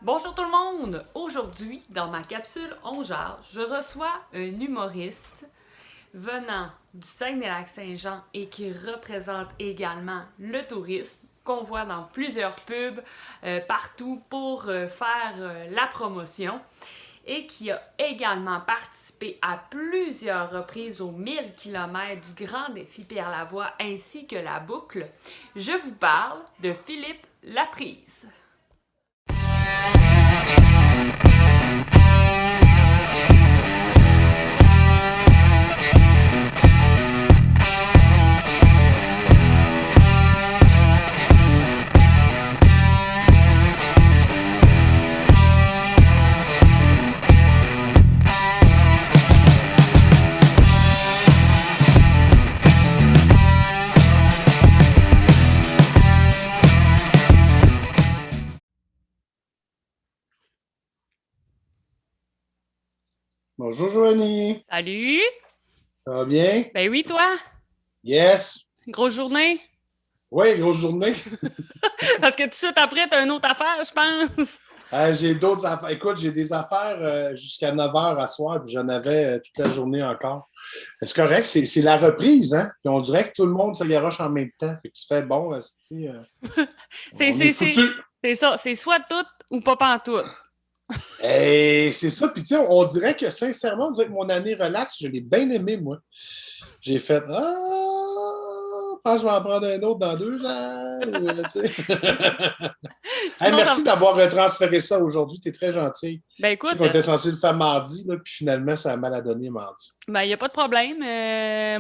Bonjour tout le monde! Aujourd'hui, dans ma capsule On jase, je reçois un humoriste venant du Saguenay-Lac-Saint-Jean et qui représente également le tourisme qu'on voit dans plusieurs pubs partout pour faire la promotion et qui a également participé à plusieurs reprises aux 1000 km du Grand Défi Pierre-Lavoie ainsi que la boucle. Je vous parle de Philippe Laprise. Bonjour Joanie, Salut! ça va bien? Ben oui, toi? Yes! Grosse journée? Oui, grosse journée. Parce que tout de suite après, t'as une autre affaire, je pense. J'ai d'autres affaires. Écoute, j'ai des affaires jusqu'à 9 heures à soir, puis j'en avais toute la journée encore. C'est correct, c'est la reprise, hein? Puis on dirait que tout le monde se garoche en même temps. Fait que tu fais bon, C'est, on est c'est, c'est, foutu. c'est ça, c'est soit tout ou pas pantoute. Et c'est ça, puis tu sais, on dirait que sincèrement, on dirait que mon année relax, je l'ai bien aimé, moi. J'ai fait je pense que je vais en prendre un autre dans 2 ans. Tu sais. Hey, Sinon, ça... merci d'avoir transféré ça aujourd'hui. Tu es très gentil. Ben Je sais écoute, qu'on était censé le faire mardi, là, puis finalement, ça a mal à donner mardi. ben y a pas de problème.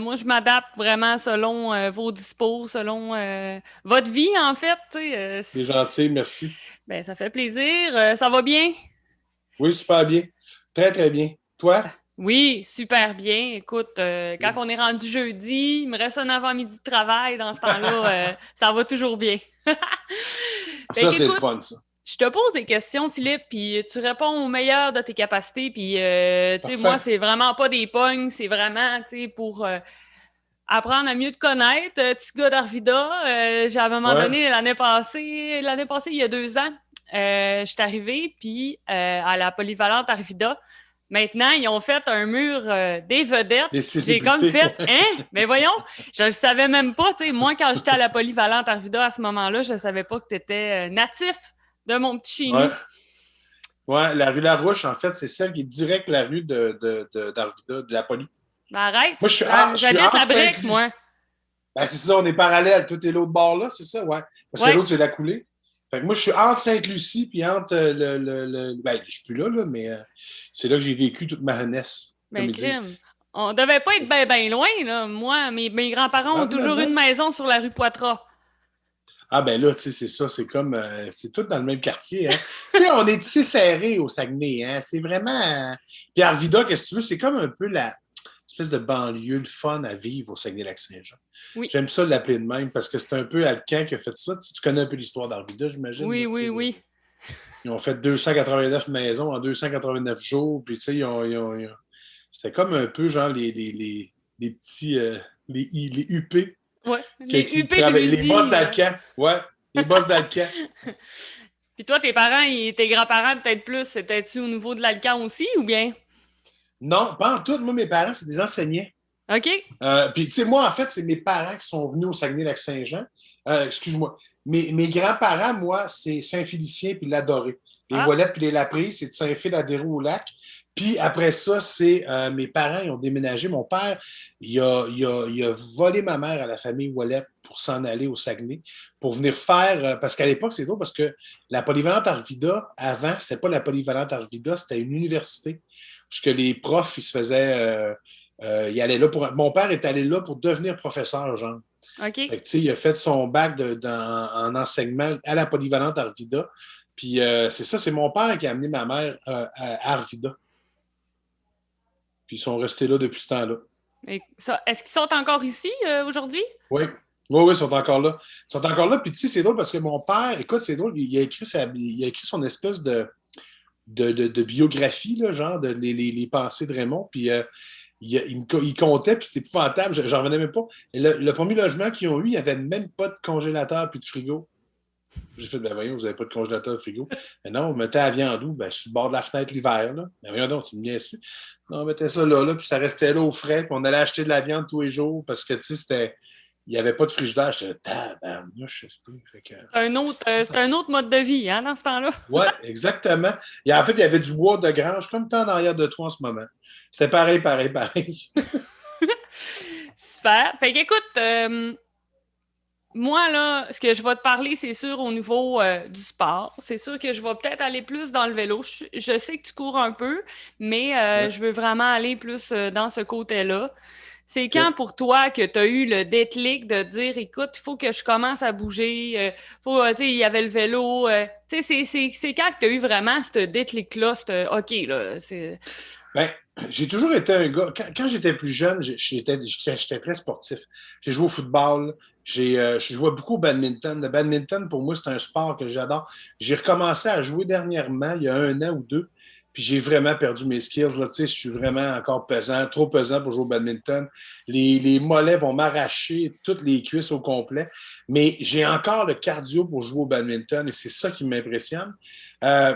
Moi, je m'adapte vraiment selon vos dispos, selon votre vie, en fait. Tu sais, Tu es gentil, merci. ben, ça fait plaisir. Ça va bien? Oui, super bien. Très, très bien. Toi? Oui, super bien. Écoute, quand Good. on est rendu jeudi, il me reste un avant-midi de travail. Dans ce temps-là, ça va toujours bien. Fait Ça, c'est le qu'écoute, fun, ça. je te pose des questions, Philippe, puis tu réponds au meilleur de tes capacités. Puis, tu sais, moi, Parfait. c'est vraiment pas des pognes, c'est vraiment, tu sais, pour apprendre à mieux te connaître. Petit gars d'Arvida, j'ai à un moment Ouais. donné, l'année passée, il y a 2 ans, je suis arrivée, puis à la polyvalente Arvida. Maintenant, ils ont fait un mur des vedettes. Des J'ai comme célébrités, fait, ouais. hein? Mais voyons, je ne savais même pas. Tu sais, moi, quand j'étais à la polyvalente Arvida à ce moment-là, je ne savais pas que tu étais natif de mon petit chez Ouais. nous. Ouais, la rue Larouche, en fait, c'est celle qui est direct la rue d'Arvida, de la police. Ben, arrête, Moi, je suis j'habite en la Brec, moi. Sainte-Lucie. Ben, c'est ça, on est parallèle. Tout est l'autre bord là, c'est ça, ouais. Parce que Ouais, l'autre, c'est la coulée. Fait que moi, je suis entre Sainte-Lucie puis entre ben, je suis plus là, mais c'est là que j'ai vécu toute ma jeunesse, comme ben, ils disent. crime. On devait pas être ben loin, là. Moi, mes grands-parents ont Rentre toujours eu là-dedans. une maison sur la rue Poitras. Ah ben là, tu sais, c'est ça, c'est comme, c'est tout dans le même quartier, hein. Tu sais, on est ici serré au Saguenay, hein. C'est vraiment... Puis Arvida, qu'est-ce que tu veux, c'est comme un peu la espèce de banlieue, le fun à vivre au Saguenay-Lac-Saint-Jean. Oui, J'aime ça l'appeler de même parce que c'est un peu Alcan qui a fait ça. Tu connais un peu l'histoire d'Arvida, j'imagine, là, oui, tu sais, oui, oui. ils ont fait 289 maisons en 289 jours. Puis, tu sais, c'était comme un peu genre les petits, les UP Ouais, les qui UP de travaillent, les boss Lucie. d'Alcan. Ouais, les boss d'Alcan. Puis toi, tes parents et tes grands-parents, peut-être plus, c'était-tu au niveau de l'Alcan aussi, ou bien? Non, pas en tout. Moi, mes parents, c'est des enseignants. OK. Puis, tu sais, moi, en fait, c'est mes parents qui sont venus au Saguenay-Lac-Saint-Jean. Excuse-moi. Mes grands-parents, moi, c'est Saint-Félicien puis l'Adoré. Les Ah, Ouellettes puis les Lapris, c'est de Saint-Phil-Adéro-au-Lac. Puis après ça, c'est mes parents, ils ont déménagé. Mon père, il a volé ma mère à la famille Ouellette pour s'en aller au Saguenay, pour venir faire. Parce qu'à l'époque, c'est drôle parce que la polyvalente Arvida, avant, c'était pas la polyvalente Arvida, c'était une université. Puisque les profs, ils se faisaient. Il allait là pour. Mon père est allé là pour devenir professeur, genre. OK. Fait que, tu sais, il a fait son bac en enseignement à la polyvalente Arvida. Puis c'est ça, c'est mon père qui a amené ma mère à Arvida. Puis ils sont restés là depuis ce temps-là. Et ça, est-ce qu'ils sont encore ici aujourd'hui? Oui. Oui, oui, ils sont encore là. Ils sont encore là. Puis tu sais, c'est drôle parce que mon père, écoute, c'est drôle, il a écrit son espèce de biographie, là, genre, les pensées de Raymond. Puis il comptait, puis c'était épouvantable. J'en revenais même pas. Et le premier logement qu'ils ont eu, il n'y avait même pas de congélateur puis de frigo. J'ai fait, ben voyons, vous n'avez pas de congélateur de frigo. Mais non, on mettait la viande où? Ben, sur le bord de la fenêtre l'hiver, là. Ben voyons donc, tu me viens dessus. Non, on mettait ça là, puis ça restait là au frais, puis on allait acheter de la viande tous les jours parce que, tu sais, il n'y avait pas de frigidaire. J'étais, tabarnouche, je sais plus. Fait que, C'est un autre mode de vie, hein, dans ce temps-là. ouais, exactement. Et en fait, il y avait du bois de grange, comme tu en arrière de toi en ce moment. C'était pareil, pareil, pareil. Super. Fait qu'écoute, moi, là, ce que je vais te parler, c'est sûr, au niveau du sport. C'est sûr que je vais peut-être aller plus dans le vélo. Je sais que tu cours un peu, mais Ouais. je veux vraiment aller plus dans ce côté-là. C'est quand OK. pour toi que tu as eu le déclic de dire, écoute, il faut que je commence à bouger, tu sais, il y avait le vélo. Tu sais, c'est quand que tu as eu vraiment ce déclic-là, OK, là, c'est... Ben, j'ai toujours été un gars. Quand j'étais plus jeune, j'étais très sportif. J'ai joué au football, je jouais beaucoup au badminton. Le badminton, pour moi, c'est un sport que j'adore. J'ai recommencé à jouer dernièrement, il y a 1 an ou 2, puis j'ai vraiment perdu mes skills. Là, tu sais, je suis vraiment encore pesant, trop pesant pour jouer au badminton. Les mollets vont m'arracher toutes les cuisses au complet, mais j'ai encore le cardio pour jouer au badminton et c'est ça qui m'impressionne. Euh,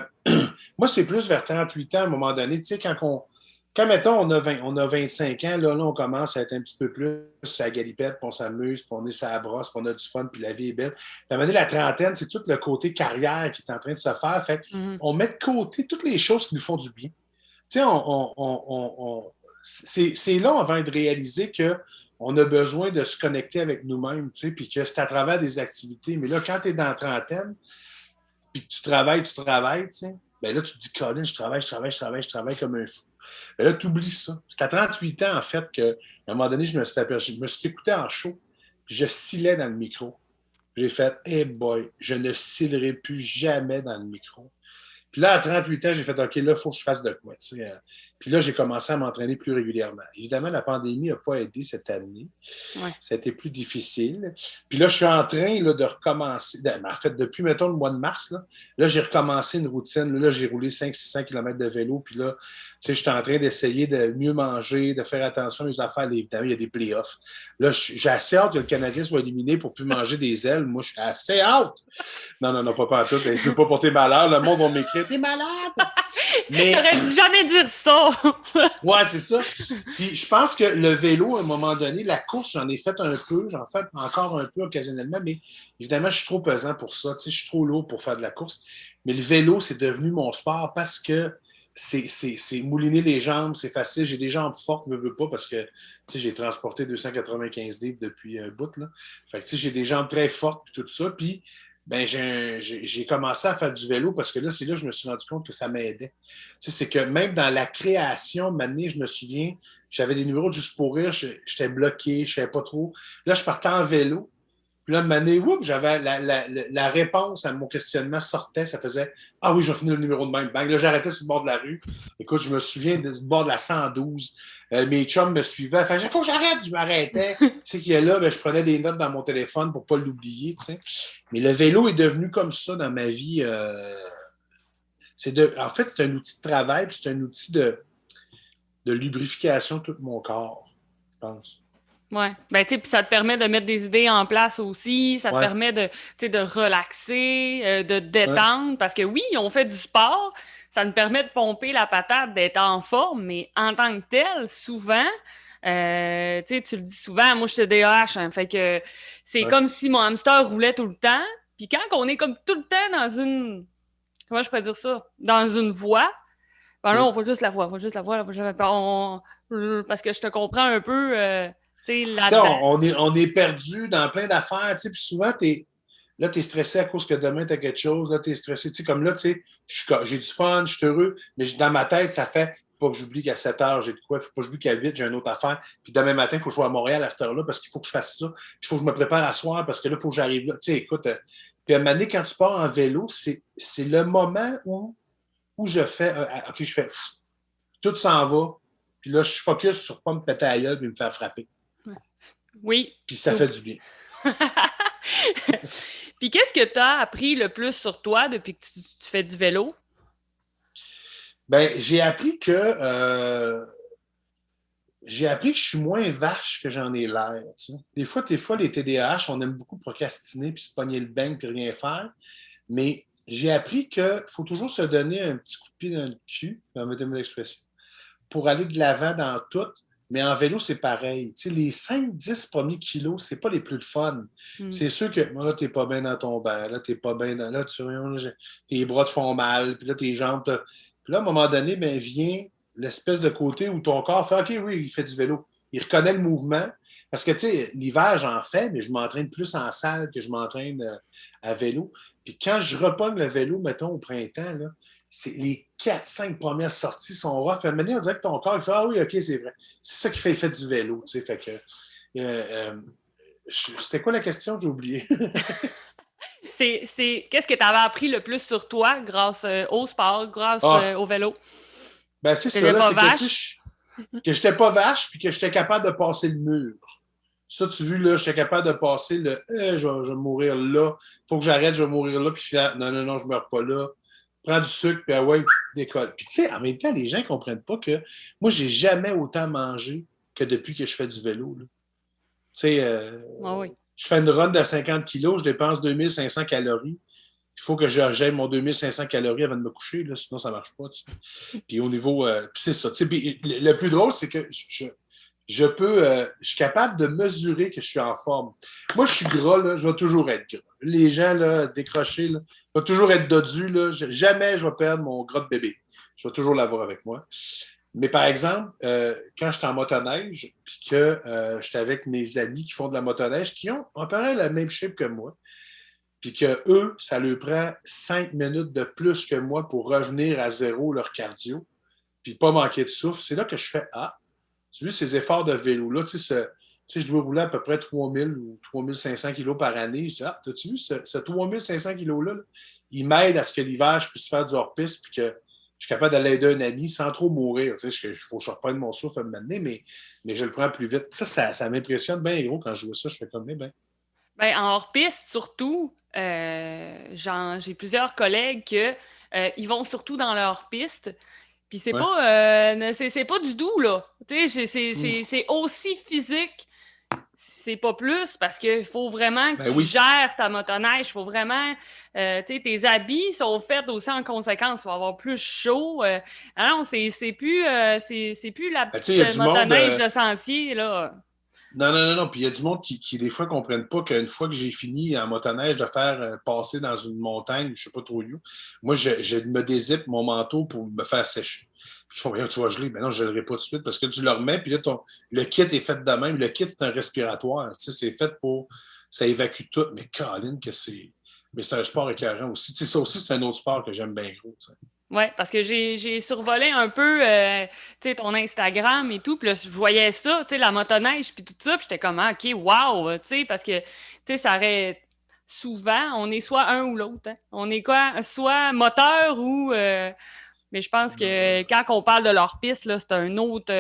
Moi, c'est plus vers 38 ans à un moment donné. Tu sais, quand mettons, on a 25 ans, là, on commence à être un petit peu plus à la galipette, puis on s'amuse, puis on est à la brosse, puis on a du fun, puis la vie est belle. Puis à un moment donné, la trentaine, c'est tout le côté carrière qui est en train de se faire. Fait Mhm. on met de côté toutes les choses qui nous font du bien. Tu sais, c'est là avant de réaliser que on a besoin de se connecter avec nous-mêmes, tu sais, puis que c'est à travers des activités. Mais là, quand tu es dans la trentaine, puis que tu travailles, tu sais, ben là, tu te dis, Colin, je travaille comme un fou. Ben là, tu oublies ça. C'est à 38 ans, en fait, qu'à un moment donné, je me suis écouté en show, puis je scillais dans le micro. J'ai fait, hey boy, je ne cillerai plus jamais dans le micro. Puis là, à 38 ans, j'ai fait, OK, là, il faut que je fasse de quoi. Tu sais. Puis là, j'ai commencé à m'entraîner plus régulièrement. Évidemment, la pandémie n'a pas aidé cette année. Ouais. Ça a été plus difficile. Puis là, je suis en train là, de recommencer. En fait, depuis, mettons, le mois de mars, là j'ai recommencé une routine. Là, j'ai roulé 500-600 km de vélo. Puis là, tu sais, je suis en train d'essayer de mieux manger, de faire attention aux affaires. Évidemment, il y a des playoffs. Là, j'ai assez hâte que le Canadien soit éliminé pour plus manger des ailes. Moi, je suis assez hâte. Non, non, non, pas en tout. Je ne veux pas porter malheur. Le monde va m'écrire, t'es malade. Mais T'aurais dû jamais dire ça! ouais, c'est ça. Puis je pense que le vélo, à un moment donné, la course, j'en ai fait un peu, j'en fais encore un peu occasionnellement, mais évidemment, je suis trop pesant pour ça. Tu sais, je suis trop lourd pour faire de la course. Mais le vélo, c'est devenu mon sport parce que c'est mouliner les jambes, c'est facile. J'ai des jambes fortes, je veux pas, parce que tu sais, j'ai transporté 295 livres depuis un bout. Là. Fait que tu sais, j'ai des jambes très fortes, puis tout ça. Puis ben, j'ai commencé à faire du vélo parce que là, c'est là que je me suis rendu compte que ça m'aidait. Tu sais, c'est que même dans la création, maintenant, je me souviens, j'avais des numéros de Juste pour rire, j'étais bloqué, je ne savais pas trop. Là, je partais en vélo. Puis là, j'avais la réponse à mon questionnement sortait, ça faisait ah oui, je vais finir le numéro de même. Bang, là, j'arrêtais sur le bord de la rue. Écoute, je me souviens du bord de la 112. Mes chums me suivaient. Enfin, il faut que j'arrête, je m'arrêtais. Tu sais qu'il est là, ben, je prenais des notes dans mon téléphone pour ne pas l'oublier. Tu sais. Mais le vélo est devenu comme ça dans ma vie. En fait, c'est un outil de travail, c'est un outil de lubrification de tout mon corps, je pense. Ouais. Ben, tu sais, puis ça te permet de mettre des idées en place aussi, ça te Ouais, permet de, tu sais, de relaxer, de te ouais, détendre, parce que oui, on fait du sport, ça nous permet de pomper la patate, d'être en forme, mais en tant que tel, souvent, tu sais, tu le dis souvent, moi, je suis TDAH, hein, fait que c'est ouais, comme si mon hamster roulait tout le temps, puis quand on est comme tout le temps dans une, comment je peux dire ça, dans une voie, ben là, ouais. on va juste la voir, on va juste la voir, on va juste la voir, parce que je te comprends un peu, tu sais, Tu sais, là-dedans. on est perdu dans plein d'affaires, tu sais, puis souvent, là, tu es stressé à cause que demain, tu as quelque chose, là, tu es stressé, tu sais, comme là, tu sais, j'ai du fun, je suis heureux, mais dans ma tête, ça fait, faut pas que j'oublie qu'à 7 heures, j'ai de quoi, faut pas que j'oublie qu'à 8, j'ai une autre affaire, puis demain matin, il faut que je sois à Montréal à cette heure-là parce qu'il faut que je fasse ça, puis il faut que je me prépare à soir parce que là, il faut que j'arrive là, tu sais, écoute, puis à un moment donné, quand tu pars en vélo, c'est le moment où je fais, OK, je fais, tout s'en va, puis là, je focus sur pas me péter à la gueule et me faire frapper, Oui. puis ça fait du bien. Puis qu'est-ce que tu as appris le plus sur toi depuis que tu fais du vélo? Ben, j'ai appris que j'ai appris que je suis moins vache que j'en ai l'air. Tu sais. Des fois, les TDAH, on aime beaucoup procrastiner, puis se pogner le beigne, puis rien faire. Mais j'ai appris qu'il faut toujours se donner un petit coup de pied dans le cul, permettez-moi l'expression, pour aller de l'avant dans tout. Mais en vélo, c'est pareil. Tu sais, les 5-10 premiers kilos, c'est pas les plus le fun. Mm. C'est sûr que là, t'es pas bien dans ton banc, là, t'es pas bien dans. Là, tes bras te font mal, puis là, tes jambes. Puis là, à un moment donné, ben, vient l'espèce de côté où ton corps fait OK, oui, il fait du vélo. Il reconnaît le mouvement. Parce que, tu sais, l'hiver, j'en fais, mais je m'entraîne plus en salle que je m'entraîne à vélo. Puis quand je repogne le vélo, mettons, au printemps, là, c'est les 4-5 premières sorties sont rough. Puis à un moment donné, on dirait que ton corps il fait Ah oui, OK, c'est vrai. C'est ça qui fait l'effet du vélo. Tu sais, fait que, c'était quoi la question? J'ai oublié. Qu'est-ce que tu avais appris le plus sur toi grâce au sport, grâce Ah, au vélo? ben c'est ça, T'étais là, pas c'est que, tu vache? sais, que j'étais pas vache puis que j'étais capable de passer le mur. Ça, tu vois, là, j'étais capable de passer le je vais mourir là, il faut que j'arrête, je vais mourir là, puis je fais non, non, non, je meurs pas là. Prends du sucre, puis ah ouais, décolle. Puis tu sais, en même temps, les gens ne comprennent pas que moi, j'ai jamais autant mangé que depuis que je fais du vélo. Tu sais, Ah oui. je fais une run de 50 kilos, je dépense 2500 calories. Il faut que j'aille mon 2500 calories avant de me coucher, là, sinon ça ne marche pas. Tu sais. Puis au niveau. Puis c'est ça. Tu sais, puis le plus drôle, c'est que je suis capable de mesurer que je suis en forme. Moi, je suis gras, là, je vais toujours être gras. Les gens, là, décrochés, là, je vais toujours être dodu, là, jamais je vais perdre mon gras de bébé. Je vais toujours l'avoir avec moi. Mais par exemple, quand j'étais en motoneige, puis que j'étais avec mes amis qui font de la motoneige, qui ont à peu près la même shape que moi, puis que eux, ça leur prend 5 minutes de plus que moi pour revenir à zéro leur cardio, puis pas manquer de souffle, c'est là que je fais Ah, tu as vu ces efforts de vélo-là, tu sais, je dois rouler à peu près 3000 ou 3500 kilos par année. Je dis, ah, as-tu vu ce 3500 kilos-là, là, il m'aide à ce que l'hiver, je puisse faire du hors-piste puis que je suis capable d'aller aider un ami sans trop mourir. Tu sais, il faut que je reprenne mon souffle à me mener, mais je le prends plus vite. Ça m'impressionne bien gros quand je vois ça. Je fais comme, ben. Ben, en hors-piste, surtout, j'ai plusieurs collègues que ils vont surtout dans leur piste. Puis Ouais. c'est pas du doux, là. Tu sais, Mm. c'est aussi physique, c'est pas plus, parce qu'il faut vraiment que Ben tu oui. gères ta motoneige. Il faut vraiment. Tu sais, tes habits sont faits aussi en conséquence. Tu vas avoir plus chaud. Ah non, c'est plus la Ben, tu sais, petite il y a du monde. motoneige de sentier, là. Non, non, non, non. Puis il y a du monde qui des fois, ne comprennent pas qu'une fois que j'ai fini en motoneige de faire passer dans une montagne, je ne sais pas trop où, moi, je me dézippe mon manteau pour me faire sécher. Puis ils font, bien, tu vas geler. Ben non, je ne gèlerai pas tout de suite parce que tu le remets, puis là, le kit est fait de même. Le kit, c'est un respiratoire. Tu sais, c'est fait pour. Ça évacue tout. Mais Colin, que c'est. Mais c'est un sport écœurant aussi. Tu sais, ça aussi, c'est un autre sport que j'aime bien gros. Tu sais. Oui, parce que j'ai survolé un peu tu sais, ton Instagram et tout, puis là, je voyais ça, tu sais, la motoneige, puis tout ça, puis j'étais comme, ah, OK, wow, tu sais, parce que, tu sais, ça aurait... Souvent, on est soit un ou l'autre, hein. On est quoi? Soit moteur ou... mais je pense que quand on parle de leur piste, là, c'est un autre...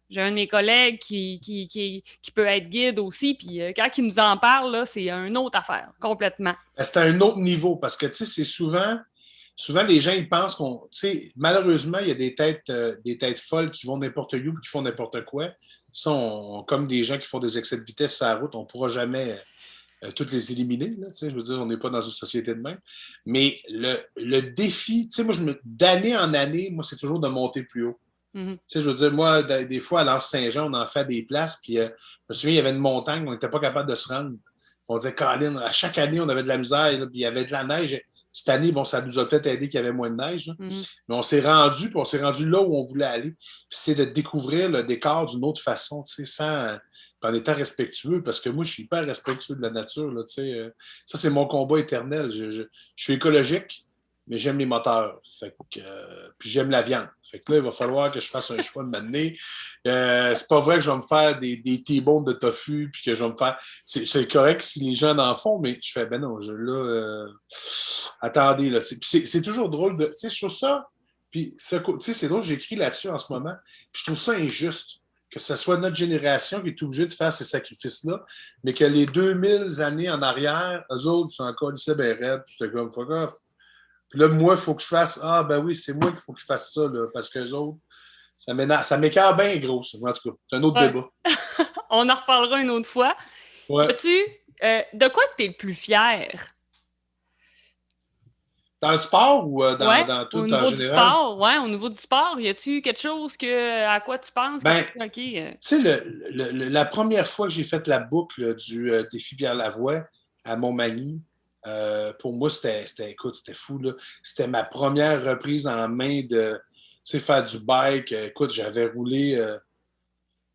j'ai un de mes collègues qui peut être guide aussi, puis quand il nous en parle, là, c'est une autre affaire, complètement. Ben, c'est à un autre niveau parce que, tu sais, c'est souvent, les gens, ils pensent qu'on. Tu sais, malheureusement, il y a des têtes folles qui vont n'importe où et qui font n'importe quoi. Ça, comme des gens qui font des excès de vitesse sur la route, on ne pourra jamais toutes les éliminer. Là, tu sais, je veux dire, on n'est pas dans une société de même. Mais le défi, tu sais, moi, d'année en année, moi, c'est toujours de monter plus haut. Mhm. Tu sais, je veux dire, moi, des fois, à l'Anse-Saint-Jean, on en fait des places, puis je me souviens, il y avait une montagne, on n'était pas capable de se rendre. On disait, Colin, à chaque année, on avait de la misère, là, puis il y avait de la neige. Cette année, bon, ça nous a peut-être aidé qu'il y avait moins de neige, là. Mhm. Mais puis on s'est rendu là où on voulait aller. Puis c'est de découvrir le décor d'une autre façon, tu sais, en étant respectueux, parce que moi, je suis hyper respectueux de la nature, là, tu sais. Ça, c'est mon combat éternel. Je suis écologique, mais j'aime les moteurs. Fait que, puis j'aime la viande. Fait que là, il va falloir que je fasse un choix de m'amener. C'est pas vrai que je vais me faire des T-bones de tofu, puis que je vais me faire. C'est correct si les gens en font, mais je fais, ben non, attendez, là. C'est toujours drôle de. Tu sais, je trouve ça. Puis, tu sais, c'est drôle, j'écris là-dessus en ce moment. Puis je trouve ça injuste que ce soit notre génération qui est obligée de faire ces sacrifices-là, mais que les 2000 années en arrière, eux autres, ils sont encore lycée ben raide, puis j'étais comme, fuck off. Puis là, moi, il faut que je fasse, ah ben oui, c'est moi qu'il faut qu'ils fassent ça, là, parce qu'eux autres, Ça m'écœure bien gros, ça. En tout cas, c'est un autre Ouais. débat. On en reparlera une autre fois. Ouais. As-tu, de quoi tu es le plus fier? Dans le sport ou Ouais, dans au tout en niveau du général? sport, ouais, au niveau du sport, y a-tu quelque chose à quoi tu penses que Ben, tu dis, OK, tu sais, la première fois que j'ai fait la boucle du défi Pierre Lavoie à Montmagny, pour moi, écoute, c'était fou, là. C'était ma première reprise en main de, tu sais, faire du bike. Écoute, j'avais roulé,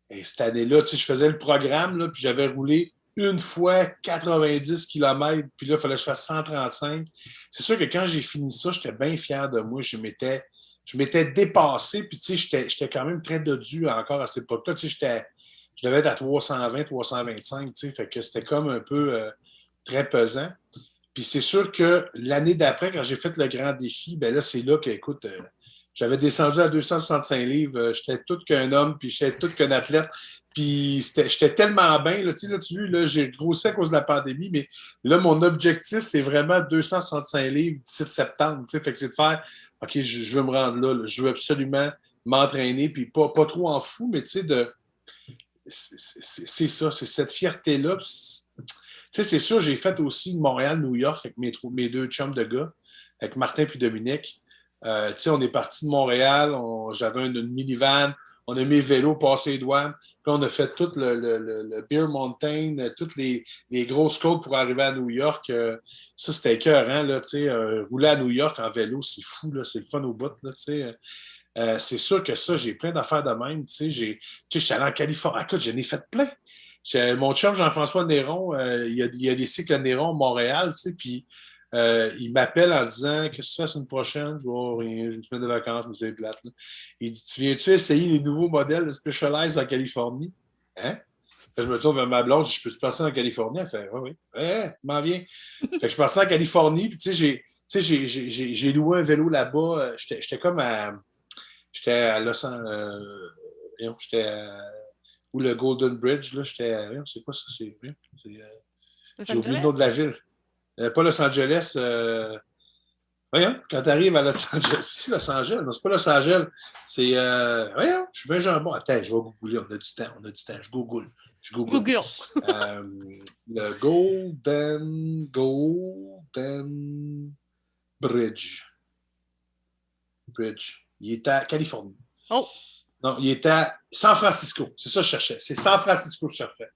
et cette année-là, tu sais, je faisais le programme, là, puis j'avais roulé une fois 90 km, puis là, il fallait que je fasse 135. C'est sûr que quand j'ai fini ça, j'étais bien fier de moi. Je m'étais dépassé, puis tu sais, j'étais quand même très dodu encore à cette époque-là. Tu sais, je devais être à 320, 325, tu sais, fait que c'était comme un peu très pesant. Puis c'est sûr que l'année d'après, quand j'ai fait le grand défi, ben là, c'est là que, écoute, j'avais descendu à 265 livres. J'étais tout qu'un homme, puis j'étais tout qu'un athlète. Puis j'étais tellement bien. Là, tu sais, là, tu vois, là, j'ai grossi à cause de la pandémie, mais là, mon objectif, c'est vraiment 265 livres d'ici septembre. Tu sais, fait que c'est de faire, OK, je veux me rendre là, là. Je veux absolument m'entraîner, puis pas trop en fou, mais tu sais, c'est ça, c'est cette fierté-là. Tu sais, c'est sûr, j'ai fait aussi Montréal-New York avec mes deux chums de gars, avec Martin puis Dominique. Tu sais, on est parti de Montréal, j'avais une minivan, on a mis le vélo, passé les douanes, puis on a fait tout le Beer Mountain, toutes les grosses côtes pour arriver à New York. Ça, c'était écœurant, là, tu sais, rouler à New York en vélo, c'est fou, là, c'est le fun au bout, là, tu sais. C'est sûr que ça, j'ai plein d'affaires de même. Tu sais, j'étais allé en Californie. Écoute, j'en ai fait plein. Mon chum Jean-François Néron, il y a des cycles Néron à Montréal, tu sais, puis il m'appelle en disant qu'est-ce que tu fais la semaine prochaine? Je vois rien, j'ai une semaine de vacances, mais c'est plate. Là. Il dit tu viens-tu essayer les nouveaux modèles de Specialized en Californie? Hein? Fait que je me tourne vers ma blonde, je peux-tu partir en Californie? Elle fait oui, oui. M'en viens. Fait que je suis parti en Californie, puis tu sais, j'ai loué un vélo là-bas. J'étais comme à. J'étais à Los Angeles. J'étais à. Ou le Golden Bridge, là, j'étais à. C'est quoi ça? Los J'ai oublié le Angeles? nom de la ville. Pas Los Angeles. Voyons, quand tu arrives à Los Angeles, c'est Los Angeles? Non, c'est pas Los Angeles. C'est. Voyons, je suis bien jambon. Attends, je vais googler. On a du temps. Je google. Je google. Google. Euh, le Golden Bridge. Bridge. Il est à Californie. Oh, Non, il était à San Francisco. C'est ça que je cherchais. C'est San Francisco que je cherchais.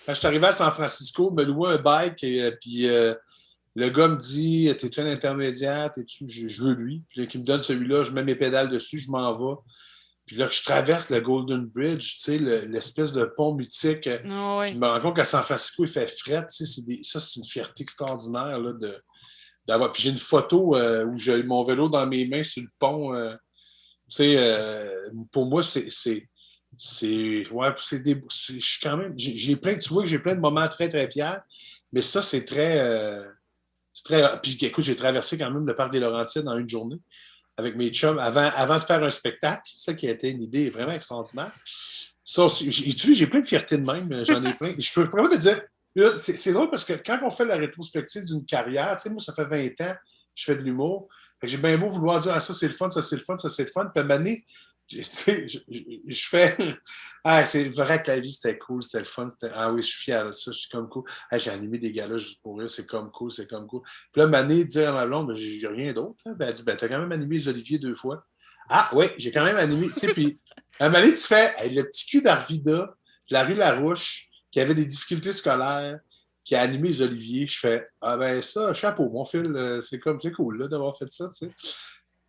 Quand je suis arrivé à San Francisco, je me louais un bike et puis le gars me dit t'es-tu un intermédiaire? Je veux lui. Puis là, il me donne celui-là, je mets mes pédales dessus, je m'en vais. Puis là, je traverse le Golden Bridge, tu sais, l'espèce de pont mythique. ah Puis je ouais. me rends compte qu'à San Francisco, il fait fret. Tu sais, ça, c'est une fierté extraordinaire là, d'avoir. Puis j'ai une photo où j'ai mon vélo dans mes mains sur le pont. Tu sais, pour moi, ouais, je suis quand même, j'ai plein, tu vois que j'ai plein de moments très, très fiers, mais ça, c'est très, puis écoute, j'ai traversé quand même le parc des Laurentides en une journée avec mes chums avant de faire un spectacle, ça qui a été une idée vraiment extraordinaire. Ça aussi, tu vois, j'ai plein de fierté de même, j'en ai plein. Je peux vraiment te dire, c'est drôle parce que quand on fait la rétrospective d'une carrière, tu sais, moi, ça fait 20 ans, je fais de l'humour, j'ai bien beau vouloir dire, ah, ça c'est le fun, ça c'est le fun, ça c'est le fun. Puis à un moment donné, tu sais, je fais, ah, c'est vrai que la vie c'était cool, c'était le fun. Ah oui, je suis fier de ça, je suis comme cool. Ah, j'ai animé des galas juste pour rire, c'est comme cool, c'est comme cool. Puis là, à un moment donné, dire à ma blonde, ben, j'ai rien d'autre. Hein. Ben, elle dit, ben, t'as quand même animé les Oliviers 2 fois. Ah oui, j'ai quand même animé, tu sais, puis à un moment donné, tu fais, hey, le petit cul d'Arvida, de la rue Larouche, qui avait des difficultés scolaires, qui a animé les Oliviers, je fais ah ben ça, chapeau, mon fil, c'est cool là, d'avoir fait ça, tu sais.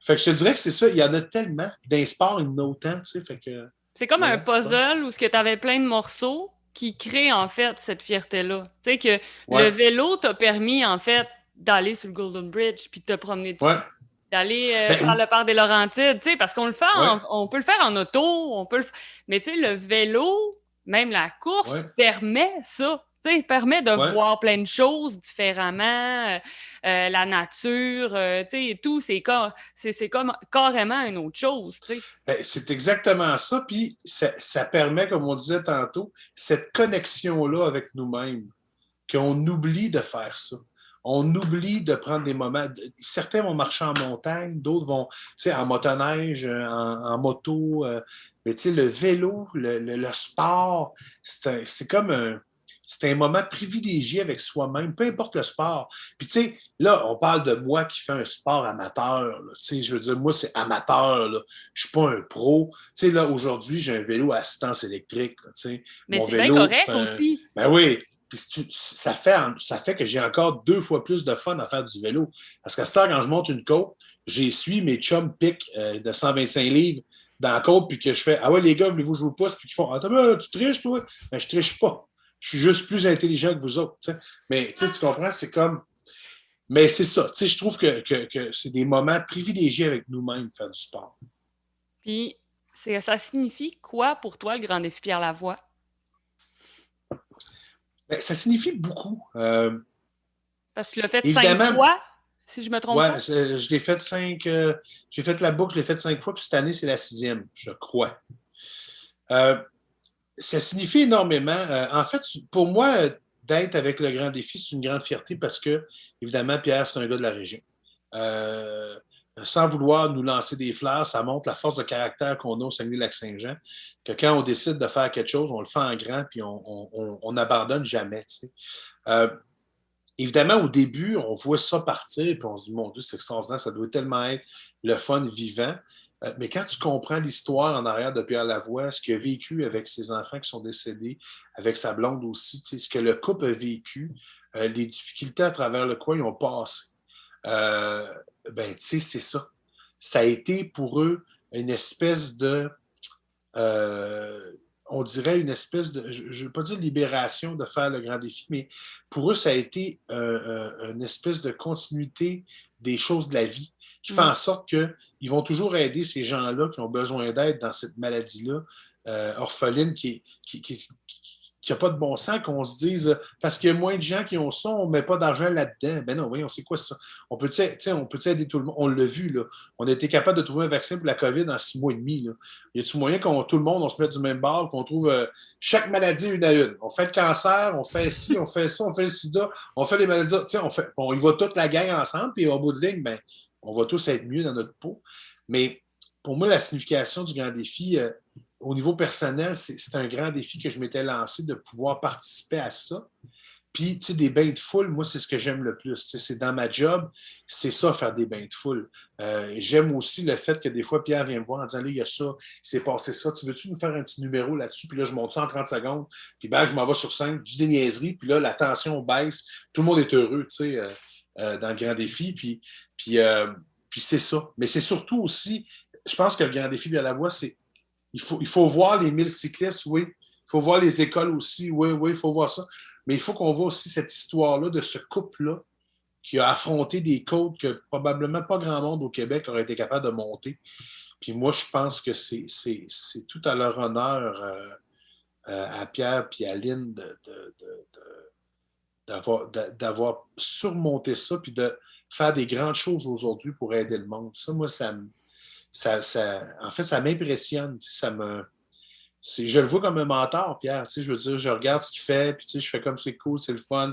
Fait que je te dirais que c'est ça, il y en a tellement. D'un sport, il y en a autant, tu sais, fait que C'est comme un voilà. puzzle où tu avais plein de morceaux qui créent en fait cette fierté-là. Tu sais que le Ouais, vélo t'a permis en fait d'aller sur le Golden Bridge puis de te promener ouais. dessus, d'aller faire Ben, le parc des Laurentides, tu sais, parce qu'on le fait, ouais, on peut le faire en auto, mais tu sais, le vélo, même la course, ouais, permet ça. Tu sais, permet de ouais. voir plein de choses différemment, la nature, tu sais, et tout, c'est comme carrément une autre chose, tu sais. Ben, c'est exactement ça. Puis ça permet, comme on disait tantôt, cette connexion-là avec nous-mêmes, qu'on oublie de faire ça. on oublie de prendre des moments. Certains vont marcher en montagne, d'autres vont en motoneige, en moto. Mais le vélo, le sport, c'est comme c'est un moment privilégié avec soi-même, peu importe le sport. Puis, là, on parle de moi qui fais un sport amateur. Là, je veux dire, moi, c'est amateur. Là. Je ne suis pas un pro. Là, aujourd'hui, j'ai un vélo à assistance électrique. Là, Mais mon c'est bien vélo, correct aussi. Ben oui. Puis ça fait que j'ai encore 2 fois plus de fun à faire du vélo. Parce qu'à ce temps, quand je monte une côte, j'essuie mes chums pics de 125 livres dans la côte, puis que je fais « Ah ouais, les gars, voulez-vous que je vous pousse? » Puis qu'ils font « Ah, tu triches, toi? » Ben, je triche pas. Je suis juste plus intelligent que vous autres. T'sais. Mais tu comprends, c'est comme... Mais c'est ça. Je trouve que c'est des moments privilégiés avec nous-mêmes, faire du sport. Puis, ça signifie quoi pour toi, le grand défi Pierre Lavoie? Ben, ça signifie beaucoup. Parce que tu l'as fait évidemment, 5 fois, si je me trompe pas. Je l'ai fait 5... j'ai fait la boucle, je l'ai fait 5 fois, puis cette année, c'est la 6e, je crois. Ça signifie énormément. En fait, pour moi, d'être avec le grand défi, c'est une grande fierté parce que, évidemment, Pierre, c'est un gars de la région. Sans vouloir nous lancer des fleurs, ça montre la force de caractère qu'on a au Saguenay-Lac-Saint-Jean, que quand on décide de faire quelque chose, on le fait en grand, puis on n'abandonne jamais. Évidemment, au début, on voit ça partir, puis on se dit, mon Dieu, c'est extraordinaire, ça doit tellement être le fun vivant. Mais quand tu comprends l'histoire en arrière de Pierre Lavoie, ce qu'il a vécu avec ses enfants qui sont décédés, avec sa blonde aussi, ce que le couple a vécu, les difficultés à travers le quoi ils ont passé, c'est ça. Ça a été pour eux une espèce de... on dirait une espèce de, je ne veux pas dire libération de faire le grand défi, mais pour eux, ça a été une espèce de continuité des choses de la vie qui fait en sorte qu'ils vont toujours aider ces gens-là qui ont besoin d'aide dans cette maladie-là, orpheline, qui n'a pas de bon sens, qu'on se dise, parce qu'il y a moins de gens qui ont ça, on ne met pas d'argent là-dedans. Ben non, voyons, c'est quoi ça? On peut aider tout le monde? On l'a vu, là. On a été capable de trouver un vaccin pour la COVID en 6 mois et demi. Là. Y a-t-il moyen qu'on tout le monde, on se mette du même bord, qu'on trouve chaque maladie une à une? On fait le cancer, on fait ci, on fait ça, on fait le sida, on fait les maladies, on y va toute la gang ensemble, puis au bout de ligne, ben, on va tous être mieux dans notre peau. Mais pour moi, la signification du grand défi, au niveau personnel, c'est un grand défi que je m'étais lancé de pouvoir participer à ça. Puis, des bains de foule, moi, c'est ce que j'aime le plus. C'est dans ma job, c'est ça, faire des bains de foule. J'aime aussi le fait que des fois, Pierre vient me voir en disant, là, il y a ça, il s'est passé ça, tu veux-tu nous faire un petit numéro là-dessus? Puis là, je monte ça en 30 secondes, puis je m'en vais sur scène, je dis des niaiseries, puis là, la tension baisse, tout le monde est heureux, dans le grand défi. Puis c'est ça. Mais c'est surtout aussi, je pense que le grand défi de la voix, c'est il faut voir les 1000 cyclistes, oui. Il faut voir les écoles aussi, oui, il faut voir ça. Mais il faut qu'on voit aussi cette histoire-là de ce couple-là qui a affronté des côtes que probablement pas grand monde au Québec aurait été capable de monter. Puis moi, je pense que c'est tout à leur honneur à Pierre et à Lynn d'avoir surmonté ça puis de faire des grandes choses aujourd'hui pour aider le monde. Ça, moi, en fait, ça m'impressionne. Je le vois comme un mentor, Pierre. Je veux dire, je regarde ce qu'il fait, puis je fais comme c'est cool, c'est le fun.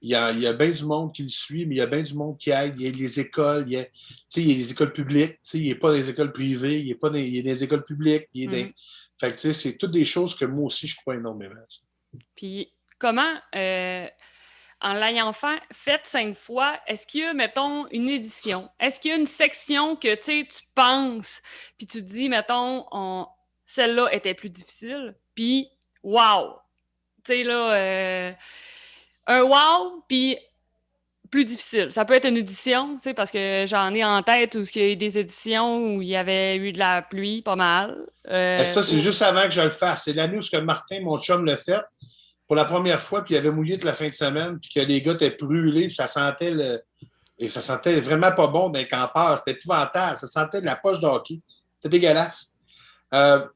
Il y a bien du monde qui le suit, mais il y a bien du monde qui aide. Il y a les écoles, il y a les écoles publiques. Il n'est pas dans les écoles privées, il y a des écoles publiques. Fait que c'est toutes des choses que moi aussi, je crois énormément. Puis, comment, en l'ayant fait 5 fois, est-ce qu'il y a, mettons, une édition? Est-ce qu'il y a une section que, tu penses, puis tu te dis, mettons, celle-là était plus difficile, puis wow! Tu sais, là, un wow, puis plus difficile. Ça peut être une édition, tu sais, parce que j'en ai en tête où il y a eu des éditions où il y avait eu de la pluie, pas mal. Ça, c'est juste avant que je le fasse. C'est l'année où Martin, mon chum, l'a fait pour la première fois, puis il avait mouillé toute la fin de semaine, puis que les gars étaient brûlés, puis ça sentait vraiment pas bon d'un campeur. C'était épouvantable. Ça sentait de la poche de hockey. C'était dégueulasse. Moi,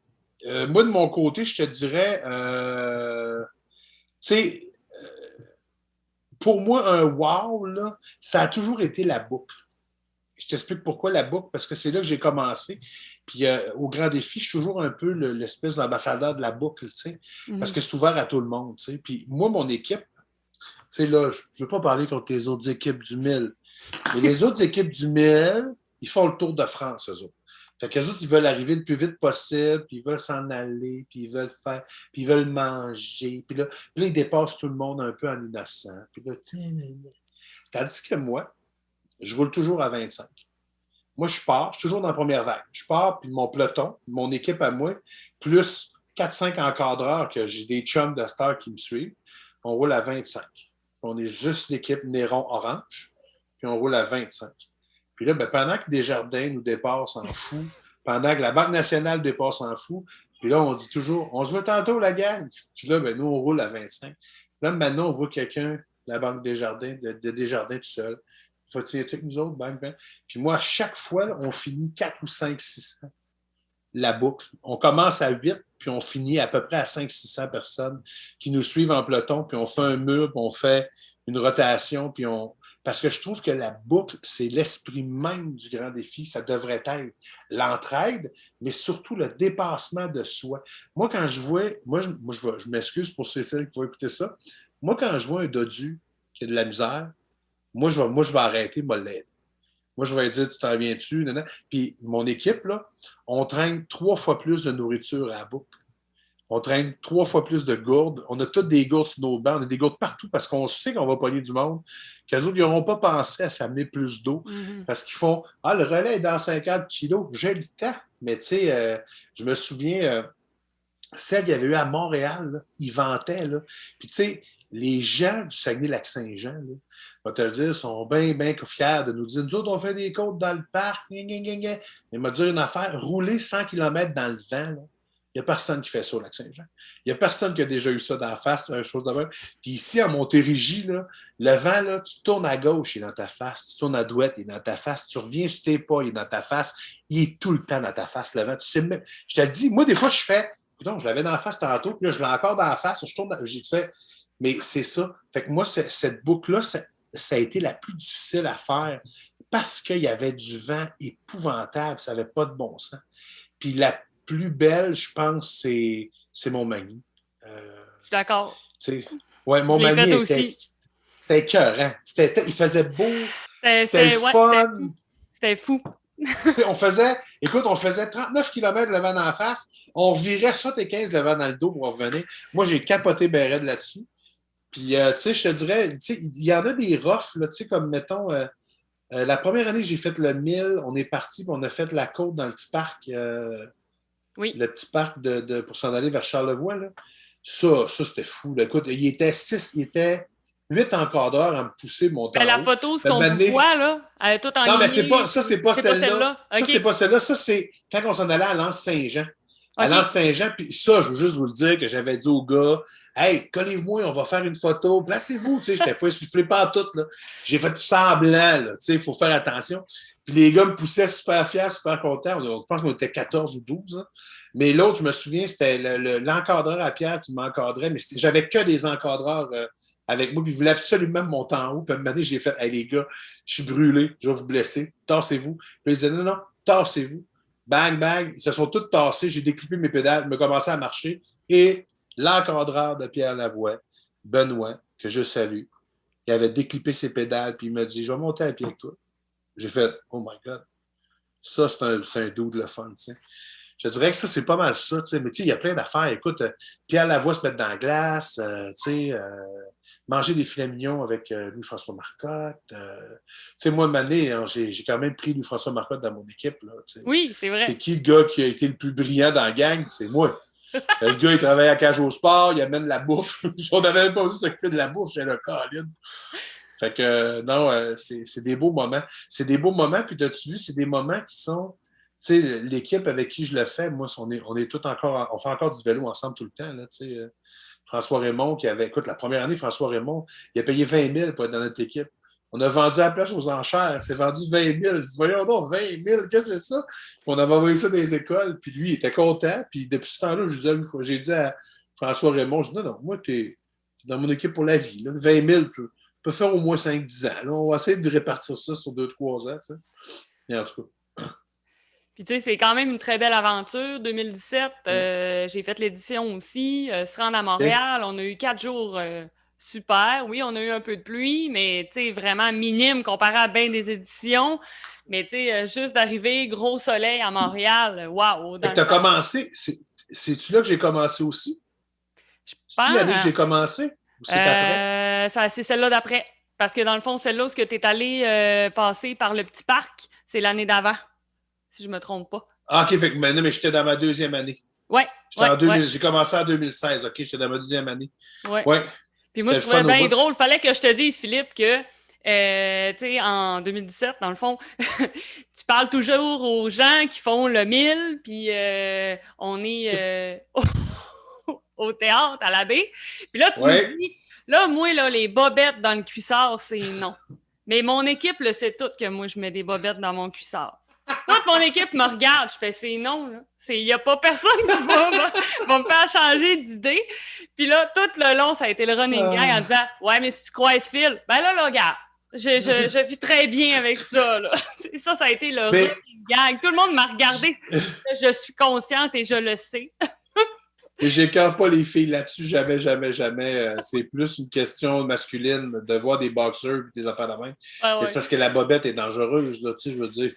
de mon côté, je te dirais, pour moi, un wow, là, ça a toujours été la boucle. Je t'explique pourquoi la boucle, parce que c'est là que j'ai commencé. Puis au grand défi, je suis toujours un peu l'espèce d'ambassadeur de la boucle, parce que c'est ouvert à tout le monde. Puis moi, mon équipe, sais, là, je ne veux pas parler contre les autres équipes du 1000. Mais les autres équipes du 1000, ils font le tour de France, eux autres. Fait qu'eux autres, ils veulent arriver le plus vite possible, puis ils veulent s'en aller, puis ils veulent faire, puis ils veulent manger. Puis là, ils dépassent tout le monde un peu en innocent. Puis là, tandis que moi, je roule toujours à 25. Moi, je pars, je suis toujours dans la première vague. Je pars, puis mon peloton, mon équipe à moi, plus 4-5 encadreurs que j'ai des chums de stars qui me suivent, on roule à 25. On est juste l'équipe Néron Orange, puis on roule à 25. Puis là, ben, pendant que Desjardins nous dépasse en fou, pendant que la Banque nationale dépasse en fou, puis là, on dit toujours, on se voit tantôt, la gang. Puis là, ben, nous, on roule à 25. Là, maintenant, on voit quelqu'un, la Banque Desjardins, de Desjardins tout seul. Faut-il être avec nous autres? Bang, bang. Puis moi, à chaque fois, on finit 4 ou 5, 600 la boucle. On commence à 8, puis on finit à peu près à 500-600 personnes qui nous suivent en peloton, puis on fait un mur, puis on fait une rotation, puis on... Parce que je trouve que la boucle, c'est l'esprit même du grand défi. Ça devrait être l'entraide, mais surtout le dépassement de soi. Moi, quand je vois... je m'excuse pour celles qui vont écouter ça. Moi, quand je vois un dodu qui a de la misère, moi, je vais arrêter, moi, l'aider. Moi, je vais dire, tu t'en viens-tu? Puis mon équipe, là, on traîne 3 fois plus de nourriture à la boucle. On traîne 3 fois plus de gourdes. On a toutes des gourdes sur nos bancs. On a des gourdes partout parce qu'on sait qu'on va pogner du monde. Qu'eux autres, ils n'auront pas pensé à s'amener plus d'eau parce qu'ils font « Ah, le relais est dans 50 kilos. J'ai le temps. » Mais tu sais, je me souviens, celle qu'il y avait eu à Montréal, là, ils vantaient. Là. Puis tu sais, les gens du Saguenay-Lac-Saint-Jean, là, je vais te le dire, sont bien, bien fiers de nous dire, nous autres, on fait des côtes dans le parc, mais il m'a dit une affaire, rouler 100 km dans le vent, il n'y a personne qui fait ça au Lac-Saint-Jean. Il n'y a personne qui a déjà eu ça d'en face, chose de même. Puis ici, à Montérégie, là, le vent, là, tu tournes à gauche, il est dans ta face. Tu tournes à droite, il est dans ta face. Tu reviens sur tes pas, il est dans ta face. Il est tout le temps dans ta face, le vent. Tu sais même... Je te le dis, moi, des fois, je fais, non, je l'avais dans la face tantôt, puis là, je l'ai encore dans la face, je tourne, j'ai fait, mais c'est ça. Fait que moi, cette boucle-là, ça a été la plus difficile à faire parce qu'il y avait du vent épouvantable, ça n'avait pas de bon sens. Puis la plus belle, je pense, c'est Montmagny. Je suis d'accord. Ouais, Montmagny c'était écœurant. Il faisait beau, c'était le fun. C'était fou. On faisait 39 km le vent en face, on revirait 75 le vent dans le dos pour revenir. Moi, j'ai capoté ben raide là-dessus. Puis, tu sais, je te dirais, il y en a des roughs, tu sais, comme, mettons, la première année que j'ai fait le 1000, on est parti, puis on a fait la côte dans le petit parc, oui. le petit parc pour s'en aller vers Charlevoix, là. Ça c'était fou. Là. Écoute, il était 8 encadreurs à me pousser mon temps. La photo, ce qu'on voit, là, elle est toute en non, mais c'est pas celle-là. Okay. Ça, c'est pas celle-là. Ça, c'est quand on s'en allait à Lens-Saint-Jean. À Lens-Saint-Jean, puis ça, je veux juste vous le dire que j'avais dit aux gars, « Hey, collez-moi, on va faire une photo. Placez-vous. » Tu sais, je n'étais pas essoufflé pas tout. Là. J'ai fait semblant. Là. Tu sais, il faut faire attention. Puis les gars me poussaient super fiers, super contents. Je pense qu'on était 14 ou 12. Hein. Mais l'autre, je me souviens, c'était l'encadreur à Pierre qui m'encadrait. Mais j'avais que des encadreurs avec moi. Puis ils voulaient absolument me monter en haut. Puis à un moment donné, j'ai fait, « Hey, les gars, je suis brûlé. Je vais vous blesser. Tassez-vous. » Puis ils disaient, « Non, non, tassez-vous. » Bang, bang, ils se sont tous tassés, j'ai déclippé mes pédales, me commencé à marcher. Et l'encadreur de Pierre Lavoie, Benoît, que je salue, il avait déclippé ses pédales, puis il m'a dit, je vais monter à pied avec toi. J'ai fait, oh my God, ça, c'est un dude le fun, tu sais. Je dirais que ça, c'est pas mal ça, tu sais. Mais tu sais, il y a plein d'affaires. Écoute, Pierre Lavoie se mettre dans la glace, tu sais, manger des filets mignons avec Louis-François Marcotte. Tu sais, moi, une année, hein, j'ai quand même pris Louis-François Marcotte dans mon équipe. Là, oui, c'est vrai. C'est qui le gars qui a été le plus brillant dans la gang? C'est moi. Le gars, il travaille à Cage au Sport, il amène la bouffe. On n'avait même pas osé s'occuper de la bouffe chez le Caroline. Fait que, non, c'est des beaux moments. C'est des beaux moments, puis t'as-tu vu, c'est des moments qui sont... Tu sais, l'équipe avec qui je le fais, moi, on est tous encore... On fait encore du vélo ensemble tout le temps, là, tu sais. François Raymond, qui avait... Écoute, la première année, François Raymond, il a payé 20 000 pour être dans notre équipe. On a vendu à la place aux enchères. C'est vendu 20 000. Je dis, voyons donc, 20 000, qu'est-ce que c'est ça? Puis on avait envoyé ça dans les écoles. Puis lui, il était content. Puis depuis ce temps-là, j'ai dit à François Raymond, je dis, non, moi, t'es dans mon équipe pour la vie. Là. 20 000, peut faire au moins 5-10 ans. Là. On va essayer de répartir ça sur 2-3 ans. Tu sais. Et en tout cas. Puis tu sais, c'est quand même une très belle aventure. 2017, j'ai fait l'édition aussi. Se rendre à Montréal, on a eu 4 jours super. Oui, on a eu un peu de pluie, mais tu sais, vraiment minime comparé à bien des éditions. Mais tu sais, juste d'arriver, gros soleil à Montréal, waouh, Fait dans que le tu as temps. commencé, c'est-tu là que j'ai commencé aussi? Je C'est-tu l'année que pense, j'ai commencé ou c'est après? c'est celle-là d'après. Parce que dans le fond, celle-là où tu es allé passer par le petit parc, c'est l'année d'avant, si je me trompe pas. Ah, OK, fait que maintenant, mais j'étais dans ma deuxième année. Ouais, J'étais ouais, en ouais, 2000, j'ai commencé en 2016, OK, j'étais dans ma deuxième année. ouais. Ouais, Puis moi, c'était je le trouvais fun au bien bout. drôle. Fallait que je te dise, Philippe, que, tu sais, en 2017, dans le fond, tu parles toujours aux gens qui font le 1000, puis on est au théâtre, à la baie. Puis là, tu me Ouais. dis, là, moi, là, les bobettes dans le cuissard, c'est non. Mais mon équipe le sait toute que moi, je mets des bobettes dans mon cuissard. Toute mon équipe me regarde, je fais c'est non, là. Il n'y a pas personne qui va me faire changer d'idée. Puis là, tout le long, ça a été le running gag en Ah. disant ouais, mais si tu croises Phil, ben là, regarde, je vis très bien avec ça. Là. Ça a été le Mais running gag. Tout le monde m'a regardé. Je suis consciente et je le sais. mais j'écarte pas les filles là-dessus, jamais, jamais, jamais. C'est plus une question masculine de voir des boxeurs et des affaires de même. Ouais, Mais c'est ouais. parce que la bobette est dangereuse, là, tu sais, je veux dire,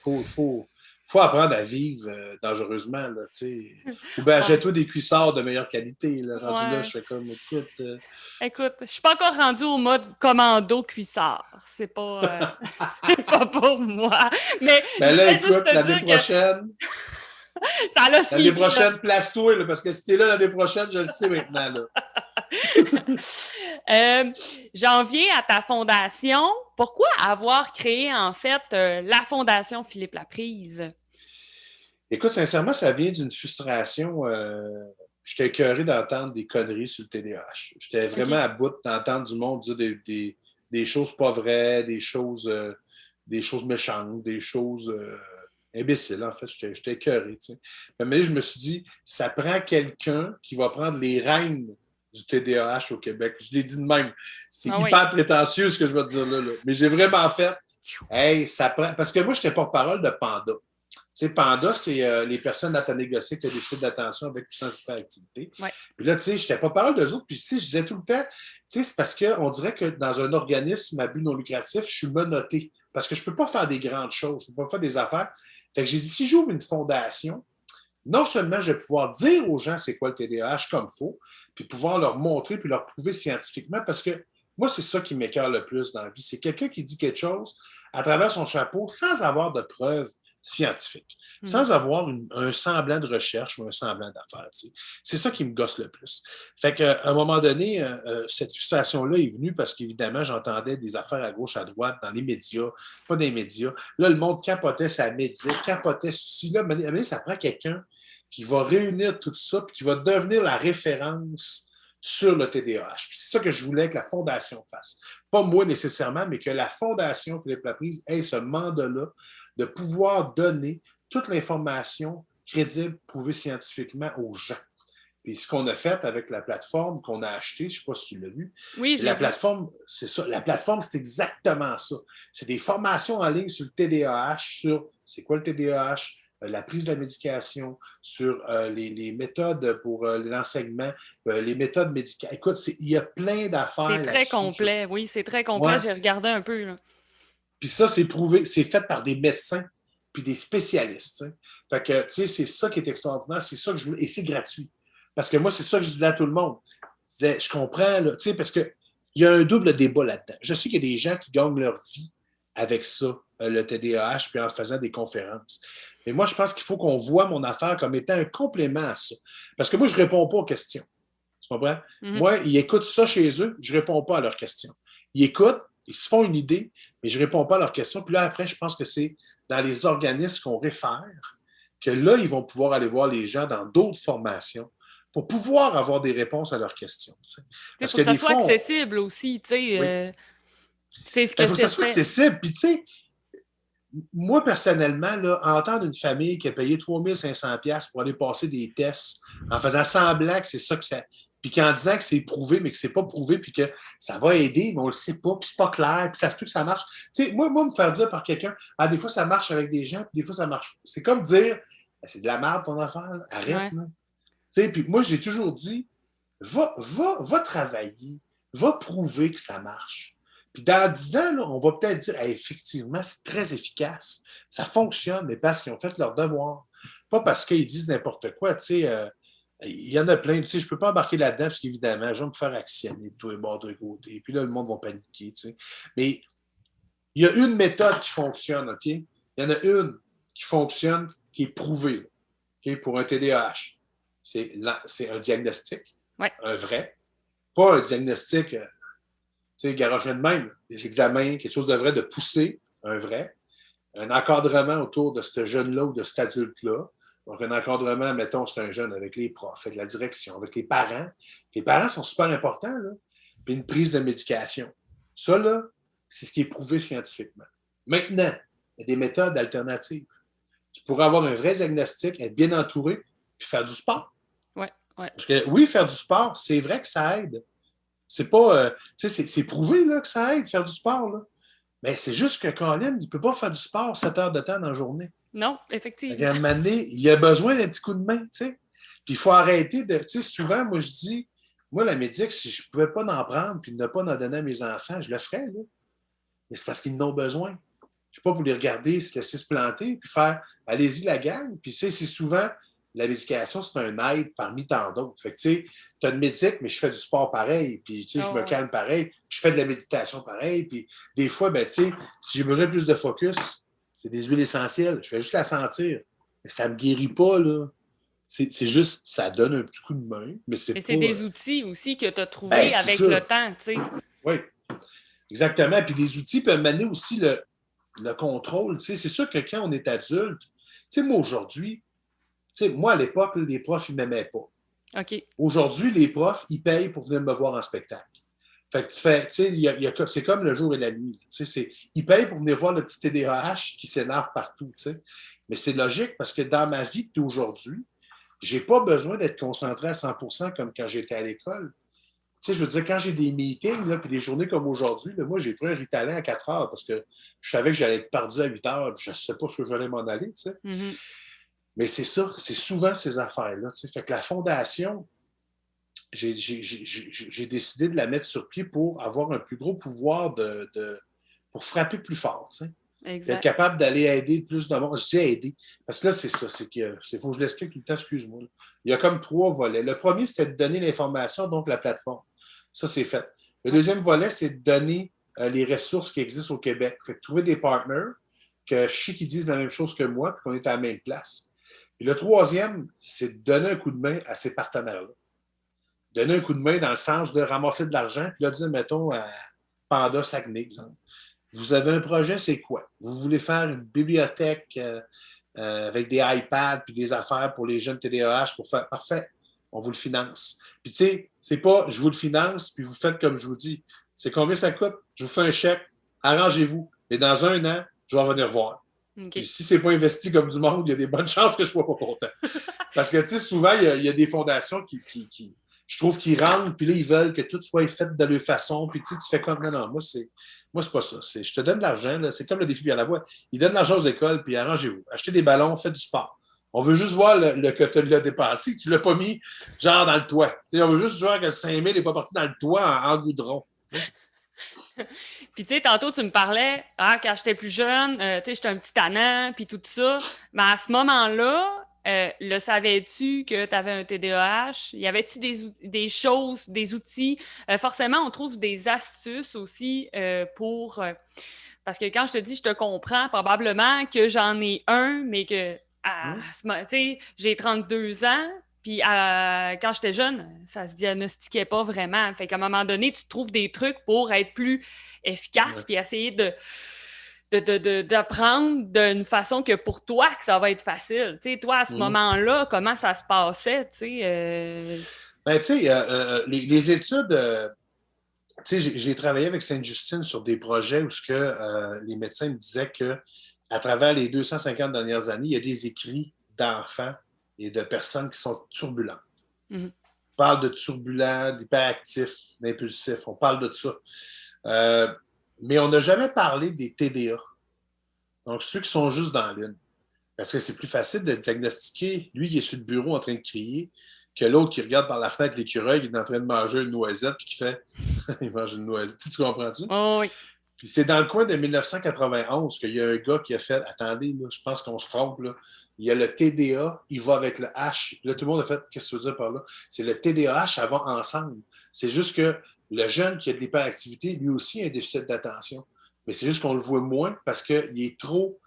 faut apprendre à vivre dangereusement, là, tu sais. Ou bien Ouais. achète-toi des cuissards de meilleure qualité, là. Rendu là, je Ouais. fais comme, écoute... Écoute, je suis pas encore rendue au mode commando cuissard. C'est pas pour moi. Mais je Ben là, voulais juste écoute, te dire que ça l'a l'année suivi, là. prochaine, place-toi, là, parce que si t'es là l'année prochaine, je le sais maintenant, là. Euh, J'en viens à ta fondation. Pourquoi avoir créé, en fait, la Fondation Philippe Laprise? Écoute, sincèrement, ça vient d'une frustration. J'étais écœuré d'entendre des conneries sur le TDAH. J'étais vraiment OK. à bout d'entendre du monde dire des choses pas vraies, des choses méchantes, des choses imbéciles, en fait. J'étais écœuré. Tu sais. Mais je me suis dit, ça prend quelqu'un qui va prendre les rênes du TDAH au Québec. Je l'ai dit de même. C'est Ah oui. hyper prétentieux ce que je vais te dire là. Mais j'ai vraiment fait, hey, ça prend. Parce que moi, j'étais porte-parole de Panda. Tu sais, Panda, c'est les personnes à négocier qui ont des déficit d'attention avec puissance d'hyperactivité. Ouais. Puis là, tu sais, je n'étais pas parole d'eux autres. Puis, tu sais, je disais tout le temps, tu sais, c'est parce qu'on dirait que dans un organisme à but non lucratif, je suis menotté. Parce que je ne peux pas faire des grandes choses, je ne peux pas faire des affaires. Fait que j'ai dit, si j'ouvre une fondation, non seulement je vais pouvoir dire aux gens c'est quoi le TDAH comme il faut, puis pouvoir leur montrer puis leur prouver scientifiquement, parce que moi, c'est ça qui m'écoeure le plus dans la vie. C'est quelqu'un qui dit quelque chose à travers son chapeau sans avoir de preuves scientifiques, sans avoir un semblant de recherche ou un semblant d'affaires. Tu sais. C'est ça qui me gosse le plus. Fait qu'à un moment donné, cette frustration-là est venue parce qu'évidemment, j'entendais des affaires à gauche, à droite, dans les médias, pas dans les médias. Là, le monde capotait sa médic, capotait ceci. Là, mais ça prend quelqu'un qui va réunir tout ça et qui va devenir la référence sur le TDAH. C'est ça que je voulais que la Fondation fasse. Pas moi nécessairement, mais que la Fondation Philippe Laprise ait ce mandat-là de pouvoir donner toute l'information crédible, prouvée scientifiquement aux gens. Puis ce qu'on a fait avec la plateforme qu'on a achetée, je ne sais pas si tu l'as vu, Oui, je l'ai la vu. plateforme, c'est ça. La plateforme, c'est exactement ça. C'est des formations en ligne sur le TDAH, sur c'est quoi le TDAH, la prise de la médication, sur les méthodes pour l'enseignement, les méthodes médicales. Écoute, il y a plein d'affaires C'est très là-dessus. complet. Oui, c'est très complet. Ouais. J'ai regardé un peu. Là. Puis ça, c'est prouvé, c'est fait par des médecins puis des spécialistes. T'sais. Fait que, tu sais, c'est ça qui est extraordinaire, c'est ça que je voulais, et c'est gratuit. Parce que moi, c'est ça que je disais à tout le monde. Je disais, je comprends, tu sais, parce qu'il y a un double débat là-dedans. Je sais qu'il y a des gens qui gagnent leur vie avec ça, le TDAH, puis en faisant des conférences. Mais moi, je pense qu'il faut qu'on voit mon affaire comme étant un complément à ça. Parce que moi, je ne réponds pas aux questions. Tu comprends? Moi, ils écoutent ça chez eux, je ne réponds pas à leurs questions. Ils écoutent, ils se font une idée, mais je ne réponds pas à leurs questions. Puis là, après, je pense que c'est dans les organismes qu'on réfère que là, ils vont pouvoir aller voir les gens dans d'autres formations pour pouvoir avoir des réponses à leurs questions. Il Parce faut que que ça des soit fois, accessible aussi. oui, C'est ce il que faut que ça c'est soit fait. accessible. Puis, tu sais, moi, personnellement, là, entendre une famille qui a payé 3500$ pour aller passer des tests en faisant semblant que c'est ça que ça. Puis qu'en disant que c'est prouvé, mais que c'est pas prouvé, puis que ça va aider, mais on le sait pas, puis c'est pas clair, puis ça se peut que ça marche. Tu sais, moi, me faire dire par quelqu'un, ah, des fois ça marche avec des gens, puis des fois ça marche pas. C'est comme dire, c'est de la merde ton affaire, là. Arrête, Ouais. là. Tu sais, puis moi, j'ai toujours dit, va travailler, va prouver que ça marche. Puis dans 10 ans, là, on va peut-être dire, hey, effectivement, c'est très efficace. Ça fonctionne, mais parce qu'ils ont fait leur devoir. Pas parce qu'ils disent n'importe quoi. Tu sais, il y en a plein. Tu sais, je ne peux pas embarquer là-dedans parce qu'évidemment, je vais me faire actionner de tous les bords de côté. Puis là, le monde va paniquer. Tu sais. Mais il y a une méthode qui fonctionne, OK? Il y en a une qui fonctionne, qui est prouvée, OK? Pour un TDAH. C'est un diagnostic, Ouais. un vrai. Pas un diagnostic, tu sais, garagé de même. Des examens, quelque chose de vrai, de poussé, un vrai. Un encadrement autour de ce jeune-là ou de cet adulte-là. Donc, un encadrement, mettons, c'est un jeune avec les profs, avec la direction, avec les parents. Les parents sont super importants, là. Puis une prise de médication. Ça, là, c'est ce qui est prouvé scientifiquement. Maintenant, il y a des méthodes alternatives. Tu pourrais avoir un vrai diagnostic, être bien entouré, puis faire du sport. Ouais, ouais. Parce que oui, faire du sport, c'est vrai que ça aide. C'est pas. Tu sais, c'est prouvé là, que ça aide, faire du sport. Là. Mais c'est juste que Colin, il ne peut pas faire du sport 7 heures de temps dans la journée. Non, À effectivement. un moment donné, il a besoin d'un petit coup de main, tu sais. Puis il faut arrêter de. Tu sais, souvent, moi, je dis, moi, la médic, si je ne pouvais pas en prendre puis ne pas en donner à mes enfants, je le ferais, là. Mais c'est parce qu'ils en ont besoin. Je ne suis pas pour les regarder, se laisser se planter, puis faire allez-y la gang. Puis, tu sais, c'est souvent la médication, c'est un aide parmi tant d'autres. Fait que, tu sais, tu as une médic, mais je fais du sport pareil, puis, tu sais, je me calme pareil, je fais de la méditation pareil, puis des fois, ben, tu sais, si j'ai besoin de plus de focus, c'est des huiles essentielles, je fais juste la sentir. Mais ça ne me guérit pas, là. C'est juste, ça donne un petit coup de main, mais c'est Mais pas. c'est des outils aussi que tu as trouvés Ben, c'est avec ça. le temps, tu sais. Oui, exactement. Puis les outils peuvent mener aussi le contrôle. Tu sais, c'est sûr que quand on est adulte, tu sais, moi aujourd'hui, tu sais, moi à l'époque, les profs, ils ne m'aimaient pas. OK. Aujourd'hui, les profs, ils payent pour venir me voir en spectacle. Fait que tu fais, tu sais, c'est comme le jour et la nuit. Tu sais, ils payent pour venir voir le petit TDAH qui s'énerve partout. Tu sais. Mais c'est logique parce que dans ma vie d'aujourd'hui, j'ai pas besoin d'être concentré à 100% comme quand j'étais à l'école. Tu sais, je veux dire, quand j'ai des meetings, là, puis des journées comme aujourd'hui, là, moi, j'ai pris un Ritalin à 4 heures parce que je savais que j'allais être perdu à 8 heures. Je ne sais pas ce que j'allais m'en aller, tu sais. Mm-hmm. Mais c'est ça, c'est souvent ces affaires-là. Tu sais. Fait que la fondation, j'ai décidé de la mettre sur pied pour avoir un plus gros pouvoir pour frapper plus fort, tu sais. Être Exact. capable d'aller aider le plus de monde. Je dis aider. Parce que là, c'est ça. Il faut que je l'explique tout le temps, excuse-moi. Là. Il y a comme 3 volets. Le premier, c'est de donner l'information, donc la plateforme. Ça, c'est fait. Le deuxième volet, c'est de donner les ressources qui existent au Québec. Fait que trouver des partners que je sais qu'ils disent la même chose que moi, puis qu'on est à la même place. Puis le troisième, c'est de donner un coup de main à ces partenaires-là. Donner un coup de main dans le sens de ramasser de l'argent, puis là, dire, mettons, à Panda Saguenay, exemple. Vous avez un projet, c'est quoi? Vous voulez faire une bibliothèque avec des iPads puis des affaires pour les jeunes TDAH pour faire. Parfait, on vous le finance. Puis tu sais, c'est pas je vous le finance puis vous faites comme je vous dis. C'est combien ça coûte? Je vous fais un chèque, arrangez-vous. Et dans un an, je vais venir voir. Okay. Puis si c'est pas investi comme du monde, il y a des bonnes chances que je sois pas content. Parce que tu sais, souvent, il y a des fondations qui je trouve qu'ils rentrent, puis là, ils veulent que tout soit fait de leur façon. Puis tu fais comme, non, moi, c'est pas ça. Je te donne de l'argent, là. C'est comme le défi bien la voix. Ils donnent de l'argent aux écoles, puis arrangez-vous. Achetez des ballons, faites du sport. On veut juste voir que tu l'as dépassé, que tu ne l'as pas mis genre dans le toit. T'sais, on veut juste voir que le 5000 n'est pas parti dans le toit en goudron. Puis, tu sais, tantôt, tu me parlais, quand j'étais plus jeune, tu sais, j'étais un petit tannant, puis tout ça. Mais à ce moment-là, le savais-tu que tu avais un TDAH? Y avait-tu des choses, des outils? Forcément, on trouve des astuces aussi pour... parce que quand je te dis je te comprends, probablement que j'en ai un, mais que, tu sais, j'ai 32 ans, puis quand j'étais jeune, ça se diagnostiquait pas vraiment. Fait qu'à un moment donné, tu trouves des trucs pour être plus efficace, puis essayer d'apprendre d'une façon que pour toi, que ça va être facile. Tu sais, toi, à ce moment-là, comment ça se passait, tu sais? Ben, tu sais, les études... tu sais, j'ai travaillé avec Sainte-Justine sur des projets où les médecins me disaient qu'à travers les 250 dernières années, il y a des écrits d'enfants et de personnes qui sont turbulentes. Mm-hmm. On parle de turbulents, d'hyperactifs, d'impulsifs, on parle de ça. Mais on n'a jamais parlé des TDA. Donc, ceux qui sont juste dans l'une. Parce que c'est plus facile de diagnostiquer. Lui, il est sur le bureau en train de crier. que l'autre qui regarde par la fenêtre l'écureuil, qui est en train de manger une noisette, puis qui fait il mange une noisette. Tu comprends-tu? Oh, oui. Puis c'est dans le coin de 1991 qu'il y a un gars qui a fait attendez, là, je pense qu'on se trompe. Là. Il y a le TDA, il va avec le H. Là, tout le monde a fait qu'est-ce que tu veux dire par là? C'est le TDAH, ça va ensemble. C'est juste que le jeune qui a de l'hyperactivité, lui aussi a un déficit d'attention. Mais c'est juste qu'on le voit moins parce qu'il est trop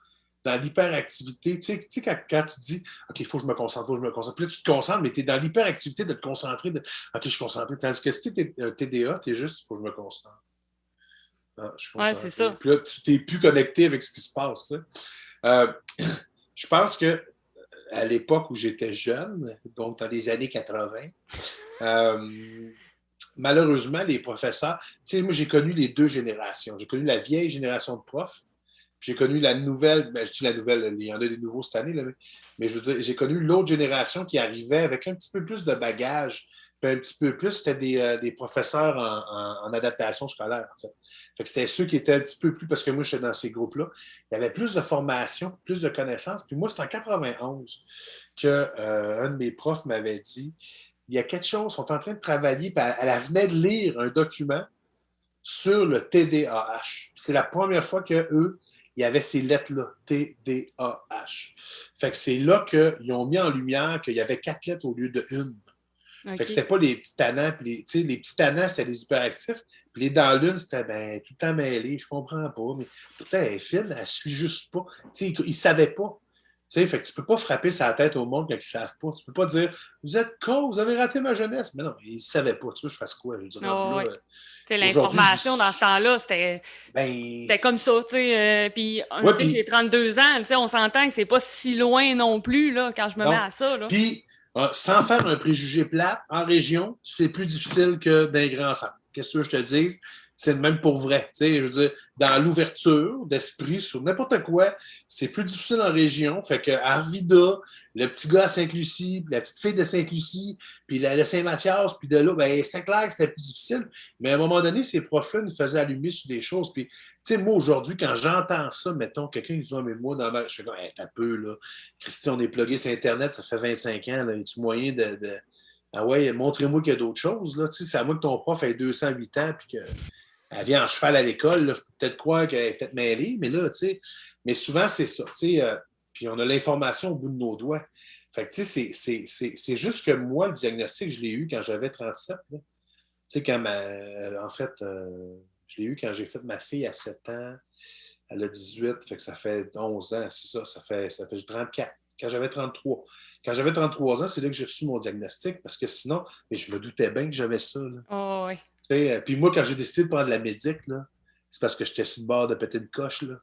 dans l'hyperactivité. Tu sais quand tu dis OK, il faut que je me concentre, il faut que je me concentre. Puis là, tu te concentres, mais tu es dans l'hyperactivité de te concentrer. OK, je suis concentré. Tandis que si tu es un TDA, tu es juste il faut que je me concentre. Ah, je suis Ouais, c'est ça. puis là, tu t'es plus connecté avec ce qui se passe. Euh, je pense que à l'époque où j'étais jeune, donc dans les années 80, malheureusement, les professeurs, tu sais, moi, j'ai connu les deux générations. J'ai connu la vieille génération de profs, puis j'ai connu la nouvelle, je dis la nouvelle, il y en a des nouveaux cette année, là, mais je veux dire, j'ai connu l'autre génération qui arrivait avec un petit peu plus de bagages, puis un petit peu plus, c'était des professeurs en adaptation scolaire, en fait. Fait que c'était ceux qui étaient un petit peu plus, parce que moi, j'étais dans ces groupes-là, il y avait plus de formation, plus de connaissances. Puis moi, c'est en 91 qu'un de mes profs m'avait dit, il y a quelque chose, ils sont en train de travailler, puis elle venait de lire un document sur le TDAH. C'est la première fois qu'eux, il y avait ces lettres-là, TDAH. Fait que c'est là qu'ils ont mis en lumière qu'il y avait 4 lettres au lieu de une. Okay. Fait que c'était pas les petits tannants, puis les petits tannants, c'était les hyperactifs, puis les dans l'une, c'était tout le temps mêlé, je comprends pas, mais pourtant, elle est fine, elle suit juste pas. Ils ne savaient pas. Fait que tu peux pas frapper sa tête au monde quand ils ne savent pas. Tu peux pas dire vous êtes con, vous avez raté ma jeunesse. Mais non, ils ne savaient pas. Tu veux, je fasse quoi? Je dirais, Oh, là, l'information dans ce temps-là, c'était comme ça. Puis, ouais, j'ai 32 ans. On s'entend que c'est pas si loin non plus là, quand je me mets à ça. Là. Puis, sans faire un préjugé plat, en région, c'est plus difficile que dans les grands centres. Qu'est-ce que je te dis? C'est le même pour vrai. Je veux dire, dans l'ouverture d'esprit sur n'importe quoi, c'est plus difficile en région. Fait que Arvida, le petit gars à Sainte-Lucie, la petite fille de Sainte-Lucie, puis la de Saint-Mathias, puis de là, ben, c'est clair que c'était plus difficile. Mais à un moment donné, ces profs-là nous faisaient allumer sur des choses. Puis, tu sais, moi, aujourd'hui, quand j'entends ça, mettons, quelqu'un qui dit, mais moi, dans ma... je fais comme, t'as peu, là. Christy, on est plugué sur Internet, ça fait 25 ans, là. Y a-tu moyen de... Ah ouais, montrez-moi qu'il y a d'autres choses, là. Tu sais, c'est à moi que ton prof ait 208 ans, puis que elle vient en cheval à l'école, là, je peux peut-être croire qu'elle est peut-être mêlée, mais là, tu sais, mais souvent, c'est ça, tu sais, puis on a l'information au bout de nos doigts. Fait que, tu sais, c'est juste que moi, le diagnostic, je l'ai eu quand j'avais 37, là. Tu sais, en fait, je l'ai eu quand j'ai fait ma fille à 7 ans, elle a 18, fait que ça fait 11 ans, c'est ça, ça fait 34. Quand j'avais 33. Quand j'avais 33 ans, c'est là que j'ai reçu mon diagnostic, parce que sinon, mais je me doutais bien que j'avais ça, là. Oh, oui. Puis moi, quand j'ai décidé de prendre la médic, là, c'est parce que j'étais sur le bord de péter une coche. Là.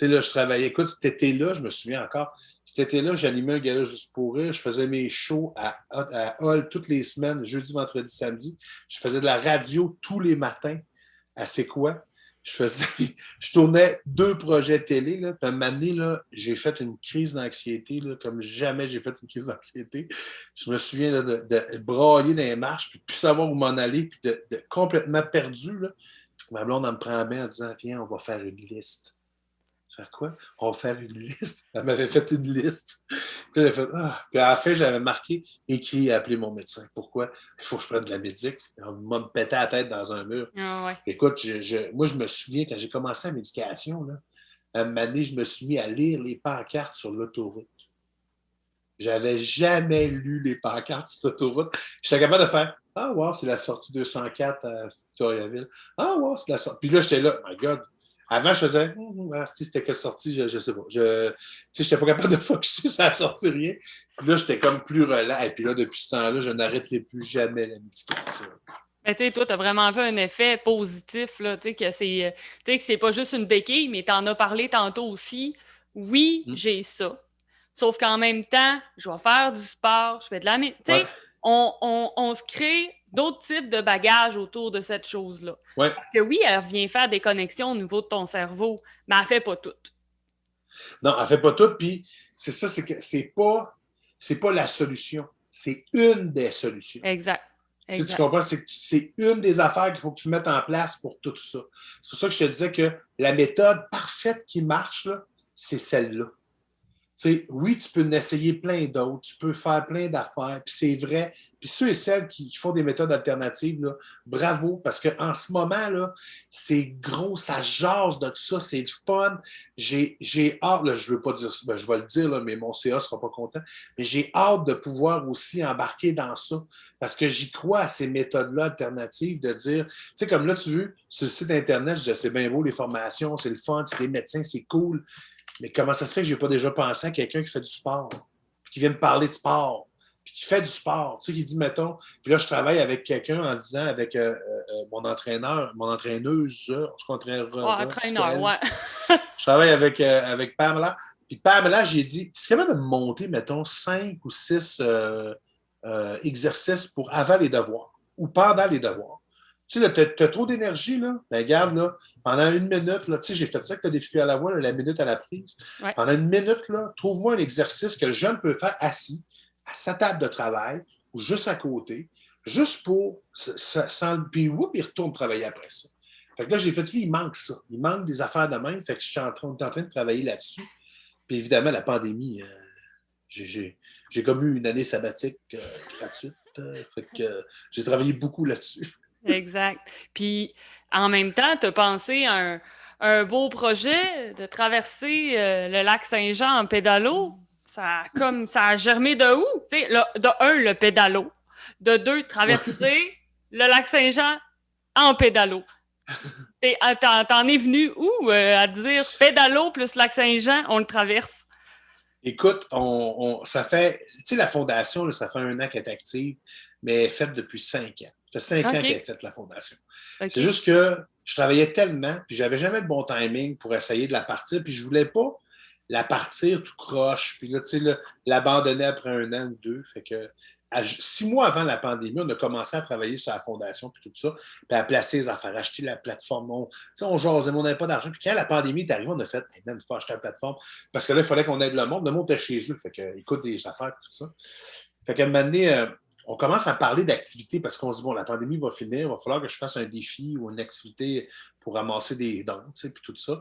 Là, je travaillais. Écoute, cet été-là, je me souviens encore, cet été-là, j'animais un gala juste pour rire. Je faisais mes shows à Hall toutes les semaines, jeudi, vendredi, samedi. Je faisais de la radio tous les matins à C'est quoi? Je tournais 2 projets télé. Là, puis à un moment donné, là, j'ai fait une crise d'anxiété, là, comme jamais j'ai fait une crise d'anxiété. Je me souviens là, de brailler dans les marches, puis de plus savoir où m'en aller, puis de complètement perdu. Là. Puis ma blonde, elle me prend bien en disant, viens, on va faire une liste. Faire quoi? On va faire une liste. Elle m'avait fait une liste. Puis elle a fait, ah. Puis à la fin, j'avais marqué, écrit et appelé mon médecin. Pourquoi? Il faut que je prenne de la médic. On m'a pété la tête dans un mur. Oh, ouais. Écoute, moi, je me souviens, quand j'ai commencé la médication, là, à un moment donné, je me suis mis à lire les pancartes sur l'autoroute. J'avais jamais lu les pancartes sur l'autoroute. J'étais capable de faire, ah, wow, c'est la sortie 204 à Victoriaville. Ah, wow, c'est la sortie. Puis là, j'étais là, my God. Avant, je faisais, c'était quelle sortie, je sais pas. Je n'étais pas capable de focusser sur la sortie, rien. Puis là, j'étais comme plus relax. Et puis là, depuis ce temps-là, je n'arrêterai plus jamais la médication. Mais tu sais, toi, tu as vraiment vu un effet positif, là, que c'est pas juste une béquille, mais tu en as parlé tantôt aussi. Oui, j'ai ça. Sauf qu'en même temps, je vais faire du sport, je fais de la... Tu sais, on se crée d'autres types de bagages autour de cette chose-là. Ouais. Parce que oui, elle vient faire des connexions au niveau de ton cerveau, mais elle fait pas tout. Non, elle fait pas tout, puis c'est ça, c'est que c'est pas la solution. C'est une des solutions. Exact. Tu comprends? C'est une des affaires qu'il faut que tu mettes en place pour tout ça. C'est pour ça que je te disais que la méthode parfaite qui marche, là, c'est celle-là. sais, oui, tu peux en essayer plein d'autres, tu peux faire plein d'affaires, puis c'est vrai. Puis ceux et celles qui font des méthodes alternatives, là, bravo, parce qu'en ce moment, là, c'est gros, ça jase de tout ça, c'est le fun. J'ai hâte, là, je ne veux pas dire ça, ben, je vais le dire, là, mais mon CA ne sera pas content, mais j'ai hâte de pouvoir aussi embarquer dans ça, parce que j'y crois à ces méthodes-là alternatives, de dire, tu sais, comme là, tu veux, sur le site Internet, je dis, c'est bien beau, les formations, c'est le fun, c'est des médecins, c'est cool. Mais comment ça se fait que je n'ai pas déjà pensé à quelqu'un qui fait du sport, puis qui vient me parler de sport, puis qui fait du sport, tu sais, qui dit, mettons, puis là, je travaille avec quelqu'un en disant, avec mon entraîneur, mon entraîneuse, on se Ouais, entraînera, en tout cas, entraîneur, elle. ouais. Je travaille avec Pamela. Puis Pamela, j'ai dit, tu es capable de me monter, mettons, 5 ou 6 exercices pour avant les devoirs ou pendant les devoirs. Tu sais, tu as trop d'énergie, là. Ben, regarde, là, pendant une minute, là, tu sais, j'ai fait ça avec le défi à la voix, là, la minute à la prise. Ouais. Pendant une minute, là, trouve-moi un exercice que le jeune peut faire assis, à sa table de travail ou juste à côté, juste pour, puis whoop, il retourne travailler après ça. Fait que là, j'ai fait, il manque ça. Il manque des affaires de même. Fait que je suis en train de travailler là-dessus. Puis évidemment, la pandémie, j'ai comme eu une année sabbatique gratuite. Fait que j'ai travaillé beaucoup là-dessus. Exact. Puis, en même temps, tu as pensé à un beau projet de traverser le lac Saint-Jean en pédalo. Ça a germé de où? Tu sais, de un, le pédalo. De deux, traverser le lac Saint-Jean en pédalo. T'en es venu où à dire pédalo plus lac Saint-Jean, on le traverse? Écoute, ça fait, tu sais, la fondation, là, ça fait 1 an qu'elle est active, mais elle est faite depuis 5 ans. Ça fait 5 ans qu'elle est faite, la fondation. Okay. C'est juste que je travaillais tellement, puis j'avais jamais le bon timing pour essayer de la partir, puis je voulais pas la partir tout croche, puis là, tu sais, l'abandonner après 1 an ou 2. Fait que 6 mois avant la pandémie, on a commencé à travailler sur la fondation, puis tout ça, puis à placer les affaires, acheter la plateforme. On jasait, mais on n'avait pas d'argent. Puis quand la pandémie est arrivée, on a fait, hey, man, il faut acheter la plateforme, parce que là, il fallait qu'on aide le monde. Le monde était chez eux, fait que, écoute des affaires, tout ça. Fait qu'à un moment donné, on commence à parler d'activité parce qu'on se dit, bon, la pandémie va finir, il va falloir que je fasse un défi ou une activité pour ramasser des dons, tu sais, puis tout ça.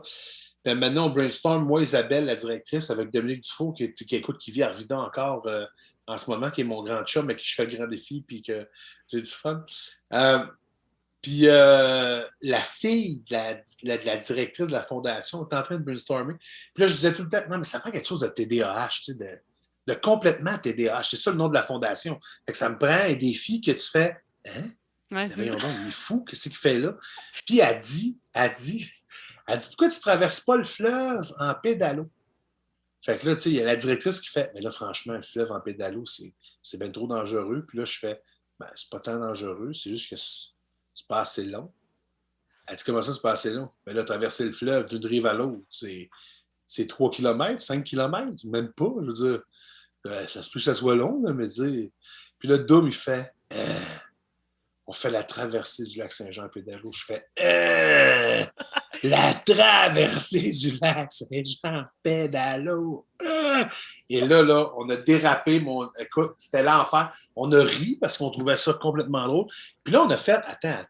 Puis maintenant, on brainstorm, moi, Isabelle, la directrice, avec Dominique Dufault, qui vit à Arvida encore en ce moment, qui est mon grand chum, avec qui je fais le grand défi, puis que j'ai du fun. Puis la fille de la directrice de la fondation est en train de brainstormer. Puis là, je disais tout le temps, non, mais ça prend quelque chose de TDAH, tu sais, de complètement TDAH. C'est ça le nom de la fondation. Fait que ça me prend un défi que tu fais, hein? Ouais, voyons donc, il est fou, qu'est-ce qu'il fait là? Puis elle dit, pourquoi tu ne traverses pas le fleuve en pédalo? Fait que là, tu sais, il y a la directrice qui fait, mais là, franchement, le fleuve en pédalo, c'est bien trop dangereux. Puis là, je fais, ben, c'est pas tant dangereux, c'est juste que c'est pas assez long. Elle dit, comment ça, c'est pas assez long? Ben là, traverser le fleuve d'une rive à l'autre, c'est 3 km, 5 km, même pas, je veux dire. Ça se peut que ça soit long, là, mais dire. Puis là, Dom, il fait, on fait la traversée du lac Saint-Jean en pédalo. Je fais la traversée du lac Saint-Jean en pédalo. Et là, on a dérapé. Écoute, c'était l'enfer. On a ri parce qu'on trouvait ça complètement drôle. Puis là, on a fait, attends,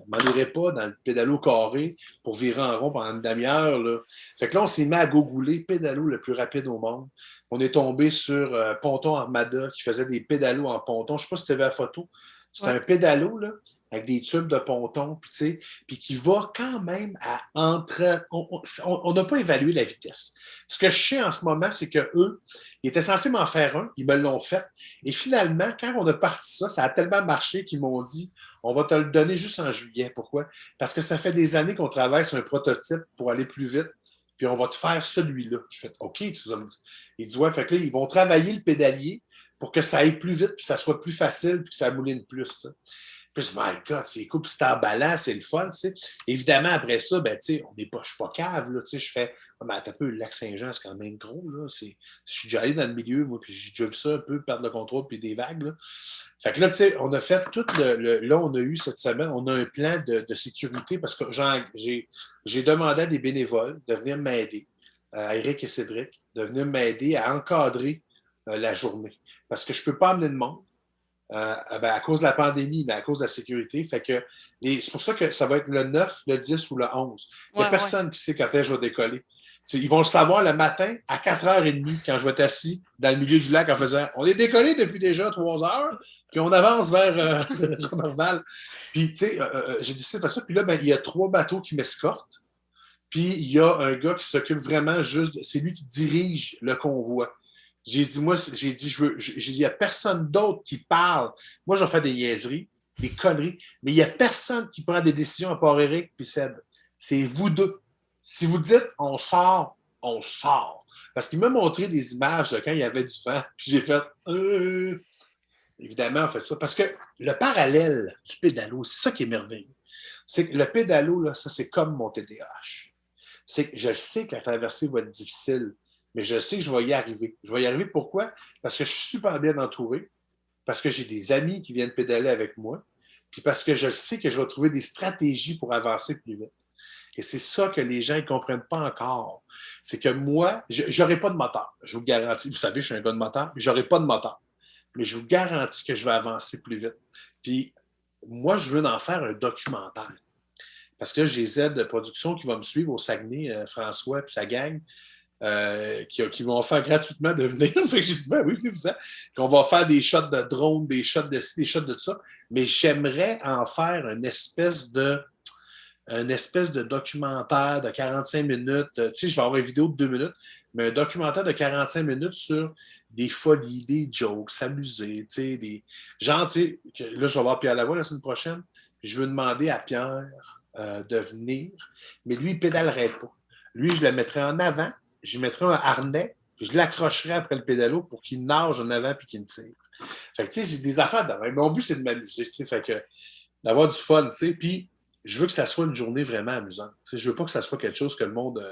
m'en irais pas dans le pédalo carré pour virer en rond pendant une demi-heure. Là. Fait que là, on s'est mis à gogouler pédalo le plus rapide au monde. On est tombé sur Ponton Armada qui faisait des pédalos en ponton. Je ne sais pas si tu as vu la photo. C'est un pédalo là, avec des tubes de ponton, puis qui va quand même à entre. On n'a pas évalué la vitesse. Ce que je sais en ce moment, c'est qu'eux, ils étaient censés m'en faire un, ils me l'ont fait. Et finalement, quand on a parti ça a tellement marché qu'ils m'ont dit on va te le donner juste en juillet. Pourquoi? Parce que ça fait des années qu'on travaille sur un prototype pour aller plus vite. Puis on va te faire celui-là. Je fais OK. Il dit ouais, fait que là, ils vont travailler le pédalier pour que ça aille plus vite, puis que ça soit plus facile, puis que ça mouline plus. Ça. Puis je dis, my God, c'est cool, puis c'est emballant, c'est le fun. Tu sais. Évidemment, après ça, ben, tu sais, je ne suis pas cave. Là, tu sais, je fais, mais attends un peu, le lac Saint-Jean, c'est quand même gros. Là, je suis déjà allé dans le milieu, moi, puis j'ai déjà vu ça un peu, perdre le contrôle, puis des vagues. Là. Fait que là, tu sais, on a fait tout là, on a eu cette semaine, on a un plan de sécurité parce que j'ai demandé à des bénévoles de venir m'aider, à Eric et Cédric, de venir m'aider à encadrer la journée. Parce que je ne peux pas amener de monde à cause de la pandémie, mais à cause de la sécurité. Fait que, c'est pour ça que ça va être le 9, le 10 ou le 11. Il n'y a personne qui sait quand est-ce que je vais décoller. Ils vont le savoir le matin à 4h30 quand je vais être assis dans le milieu du lac en faisant on est décollé depuis déjà 3 heures, puis on avance vers Roberval. Puis, tu sais, j'ai décidé de faire ça. Puis là, ben, il y a 3 bateaux qui m'escortent. Puis, il y a un gars qui s'occupe vraiment juste, c'est lui qui dirige le convoi. J'ai dit, moi, j'ai dit, il n'y a personne d'autre qui parle. Moi, je vais faire des niaiseries, des conneries, mais il n'y a personne qui prend des décisions à part Eric puis Ced. C'est vous deux. Si vous dites on sort, on sort. Parce qu'il m'a montré des images de quand il y avait du vent, puis j'ai fait évidemment, on fait ça. Parce que le parallèle du pédalo, c'est ça qui est merveilleux. C'est que le pédalo, là, ça, c'est comme mon TDAH. C'est que je sais que la traversée va être difficile, mais je sais que je vais y arriver. Je vais y arriver pourquoi? Parce que je suis super bien entouré, parce que j'ai des amis qui viennent pédaler avec moi, puis parce que je sais que je vais trouver des stratégies pour avancer plus vite. Et c'est ça que les gens ne comprennent pas encore. C'est que moi, je n'aurai pas de moteur. Je vous garantis. Vous savez, je suis un gars de moteur, mais je n'aurai pas de moteur. Mais je vous garantis que je vais avancer plus vite. Puis, moi, je veux en faire un documentaire. Parce que j'ai Z de production qui va me suivre au Saguenay, François et sa gang, qui vont faire gratuitement de venir. Fait que j'ai dit, ben oui, venez-vous-en. Puis on va faire des shots de drone, des shots de ci, des shots de tout ça. Mais j'aimerais en faire une espèce de documentaire de 45 minutes. Tu sais, je vais avoir une vidéo de 2 minutes, mais un documentaire de 45 minutes sur des folies, des jokes, s'amuser, tu sais, des... Genre, tu sais, là, je vais voir Pierre Lavoie la semaine prochaine, je veux demander à Pierre de venir, mais lui, il ne pédalerait pas. Lui, je le mettrais en avant, je mettrais un harnais, je l'accrocherais après le pédalo pour qu'il nage en avant puis qu'il me tire. Fait que, tu sais, j'ai des affaires de même. Mon but, c'est de m'amuser, tu sais, fait que d'avoir du fun, tu sais, puis je veux que ça soit une journée vraiment amusante. Tu sais, je veux pas que ça soit quelque chose que le monde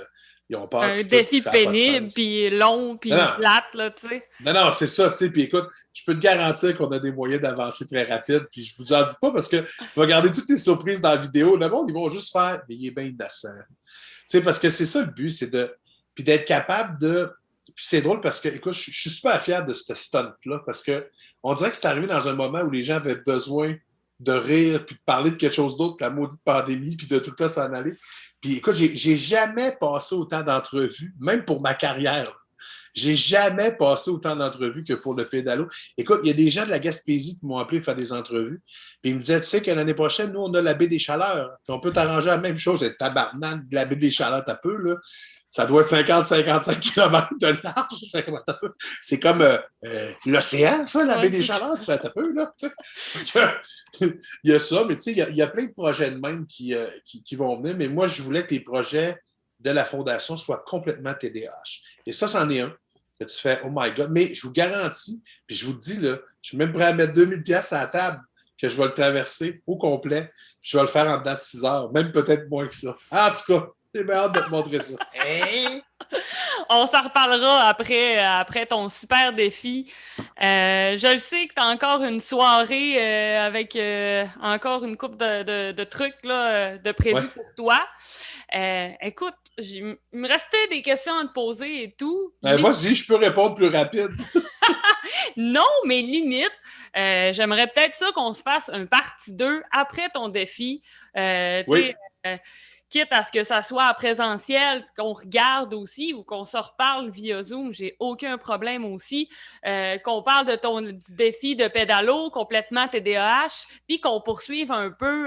ils ont peur. Un défi pénible, puis long, puis plate, là, tu sais. Non, c'est ça, tu sais. Puis écoute, je peux te garantir qu'on a des moyens d'avancer très rapide. Puis je vous en dis pas parce que tu vas garder toutes tes surprises dans la vidéo. Le monde, ils vont juste faire, mais il est bien innocent. Tu sais, parce que c'est ça le but, c'est de. Puis d'être capable de. Puis c'est drôle parce que, écoute, je suis super fier de ce stunt-là parce que on dirait que c'est arrivé dans un moment où les gens avaient besoin de rire, puis de parler de quelque chose d'autre que la maudite pandémie, puis de tout le temps s'en aller. Puis écoute, j'ai jamais passé autant d'entrevues, même pour ma carrière. J'ai jamais passé autant d'entrevues que pour le pédalo. Écoute, il y a des gens de la Gaspésie qui m'ont appelé pour faire des entrevues. Puis ils me disaient, tu sais que l'année prochaine, nous, on a la baie des Chaleurs. Puis on peut t'arranger la même chose. C'est tabarnak, la baie des Chaleurs, t'as peu, là. Ça doit être 50-55 km de large. C'est comme l'océan, ça, la baie des Chaleurs. Tu fais un peu, là. Il y a ça, mais tu sais, il y a plein de projets de même qui vont venir. Mais moi, je voulais que les projets de la Fondation soient complètement TDAH. Et ça, c'en est un. Que tu fais, oh my God. Mais je vous garantis, puis je vous dis, là, je suis même prêt à mettre 2000$ à la table que je vais le traverser au complet. Puis je vais le faire en dedans de 6 heures, même peut-être moins que ça. En tout cas, j'ai bien hâte de te montrer ça. Hey! On s'en reparlera après ton super défi. Je le sais que tu as encore une soirée avec encore une couple de trucs là, de prévus pour toi. Écoute, il me restait des questions à te poser et tout. Vas-y, je peux répondre plus rapide. Non, mais limite, j'aimerais peut-être ça qu'on se fasse un partie 2 après ton défi. Oui. Quitte à ce que ça soit en présentiel, qu'on regarde aussi ou qu'on se reparle via Zoom, j'ai aucun problème aussi. Qu'on parle de du défi de pédalo complètement TDAH, puis qu'on poursuive un peu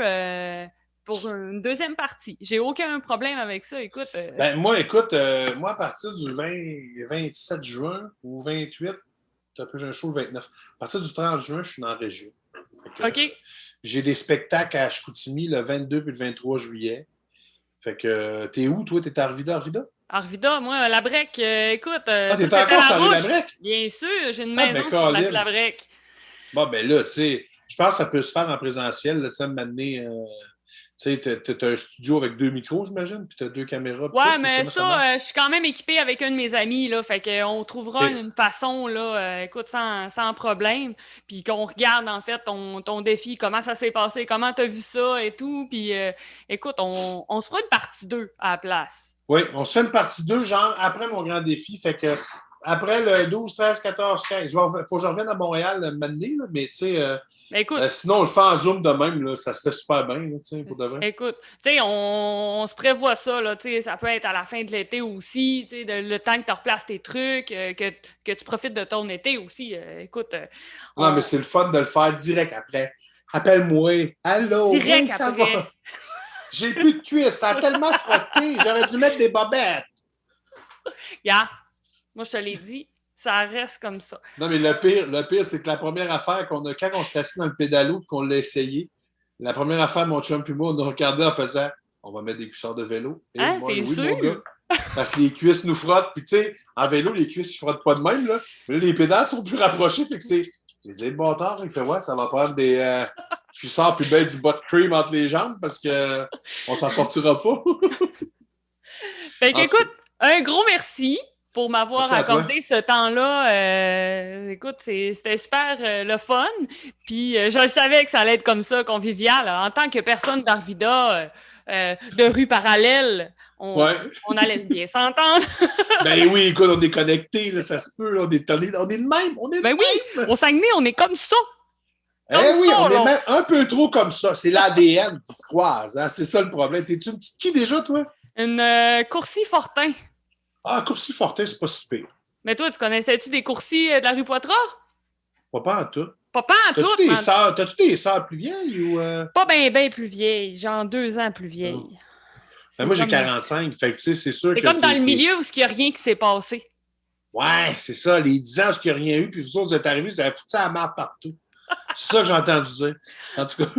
pour une deuxième partie. J'ai aucun problème avec ça. Écoute. Ben, moi, à partir du 27 juin ou 28, j'ai un show le 29. À partir du 30 juin, je suis dans la région. OK. J'ai des spectacles à Chicoutimi le 22 puis le 23 juillet. Fait que, t'es où, toi? T'es à Arvida? Arvida, moi, la Brec, écoute... t'es encore sur la Brec? Bien sûr, j'ai une maison sur la Brec. Bon, ben là, tu sais, je pense que ça peut se faire en présentiel, tu sais, m'amener... tu sais, t'as un studio avec 2 micros, j'imagine, puis t'as 2 caméras. Ouais, mais ça je suis quand même équipé avec un de mes amis, là, fait qu'on trouvera une façon, là, écoute, sans problème, puis qu'on regarde, en fait, ton défi, comment ça s'est passé, comment t'as vu ça et tout, puis écoute, on se fera une partie 2 à la place. Oui, on se fait une partie 2, genre, après mon grand défi, fait que après le 12, 13, 14, 15. Il faut que je revienne à Montréal maintenant, mais tu sais, Écoute, sinon, on le fait en Zoom de même, là, ça se fait super bien, là, pour de vrai. écoute, tu sais, on se prévoit ça, là, tu sais, ça peut être à la fin de l'été aussi, tu sais, le temps que tu replaces tes trucs, que tu profites de ton été aussi. Écoute, Non, mais c'est le fun de le faire direct après. Appelle-moi. Allô, direct oui, ça après. va. J'ai plus de cuisse, ça a tellement frotté. J'aurais dû mettre des bobettes. Yeah. Moi, je te l'ai dit, ça reste comme ça. Non, mais le pire, c'est que la première affaire qu'on a, quand on s'est assis dans le pédalo et qu'on l'a essayé, la première affaire, mon chum puis moi, on a regardé en faisant on va mettre des cuissards de vélo. Et Hein, moi, c'est oui, sûr? mon gars. Parce que les cuisses nous frottent. Puis, tu sais, en vélo, les cuisses, ils ne frottent pas de même. Là. Mais là, les pédales sont plus rapprochés. Fait que c'est. J'ai dit, bâtard, il fait, ouais, ça va prendre des cuissards puis ben du butt cream entre les jambes parce qu'on ne s'en sortira pas. Fait qu'écoute, un gros merci pour m'avoir Merci à toi. accordé ce temps-là. Écoute, c'était super le fun. Puis je le savais que ça allait être comme ça, convivial. En tant que personne d'Arvida, de rue parallèle, on allait bien s'entendre. Ben oui, écoute, on est connectés, là, ça se peut. Là, on est de même. On est de Ben oui, même. au Saguenay, on est comme ça. Eh oui, on est même un peu trop comme ça. C'est l'ADN qui se croise. Hein? C'est ça le problème. T'es-tu une petite qui déjà, toi? Une Courcy Fortin. Ah, Courcy Fortin, c'est pas si pire. Mais toi, tu connaissais-tu des Courcy de la rue Poitras? Pas en tout. Pas en tout, T'as-tu des sœurs plus vieilles ou. Pas bien plus vieilles. Genre 2 ans plus vieilles. Ben moi, j'ai 45. Fait que, tu sais, c'est sûr que. C'est comme dans le milieu où il n'y a rien qui s'est passé. Ouais, c'est ça. Les 10 ans où il n'y a rien eu, puis vous autres, vous êtes arrivés, vous avez foutu la marde partout. C'est ça que j'ai entendu dire. En tout cas.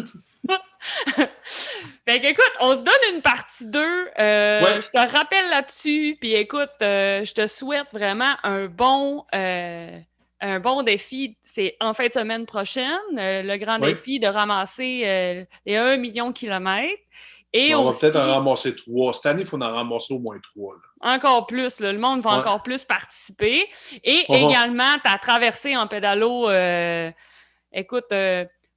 Fait qu'écoute, on se donne une partie 2. Je te rappelle là-dessus. Puis écoute, je te souhaite vraiment un bon défi. C'est en fin de semaine prochaine, le grand défi de ramasser les 1 million de kilomètres. Et on aussi, va peut-être en ramasser 3. Cette année, il faut en ramasser au moins 3. Là. Encore plus. Là, le monde va encore plus participer. Et également, ta traversée en pédalo. Écoute,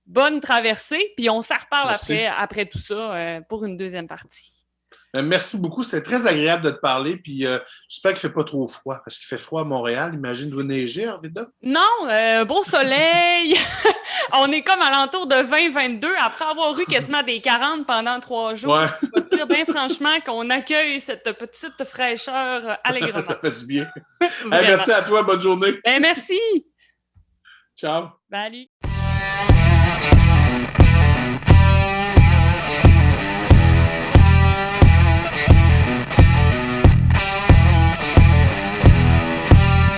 bonne traversée. Puis on s'en reparle après tout ça pour une deuxième partie. Merci beaucoup. C'était très agréable de te parler. Puis j'espère qu'il ne fait pas trop froid. Parce qu'il fait froid à Montréal. Imagine doit neiger, Arvida. Non, beau soleil. On est comme à l'entour de 20-22 après avoir eu quasiment des 40 pendant 3 jours. Ouais. Je peux dire bien franchement qu'on accueille cette petite fraîcheur allègrement. Ça fait du bien. Merci à toi. Bonne journée. Ben, merci. Ciao. Salut.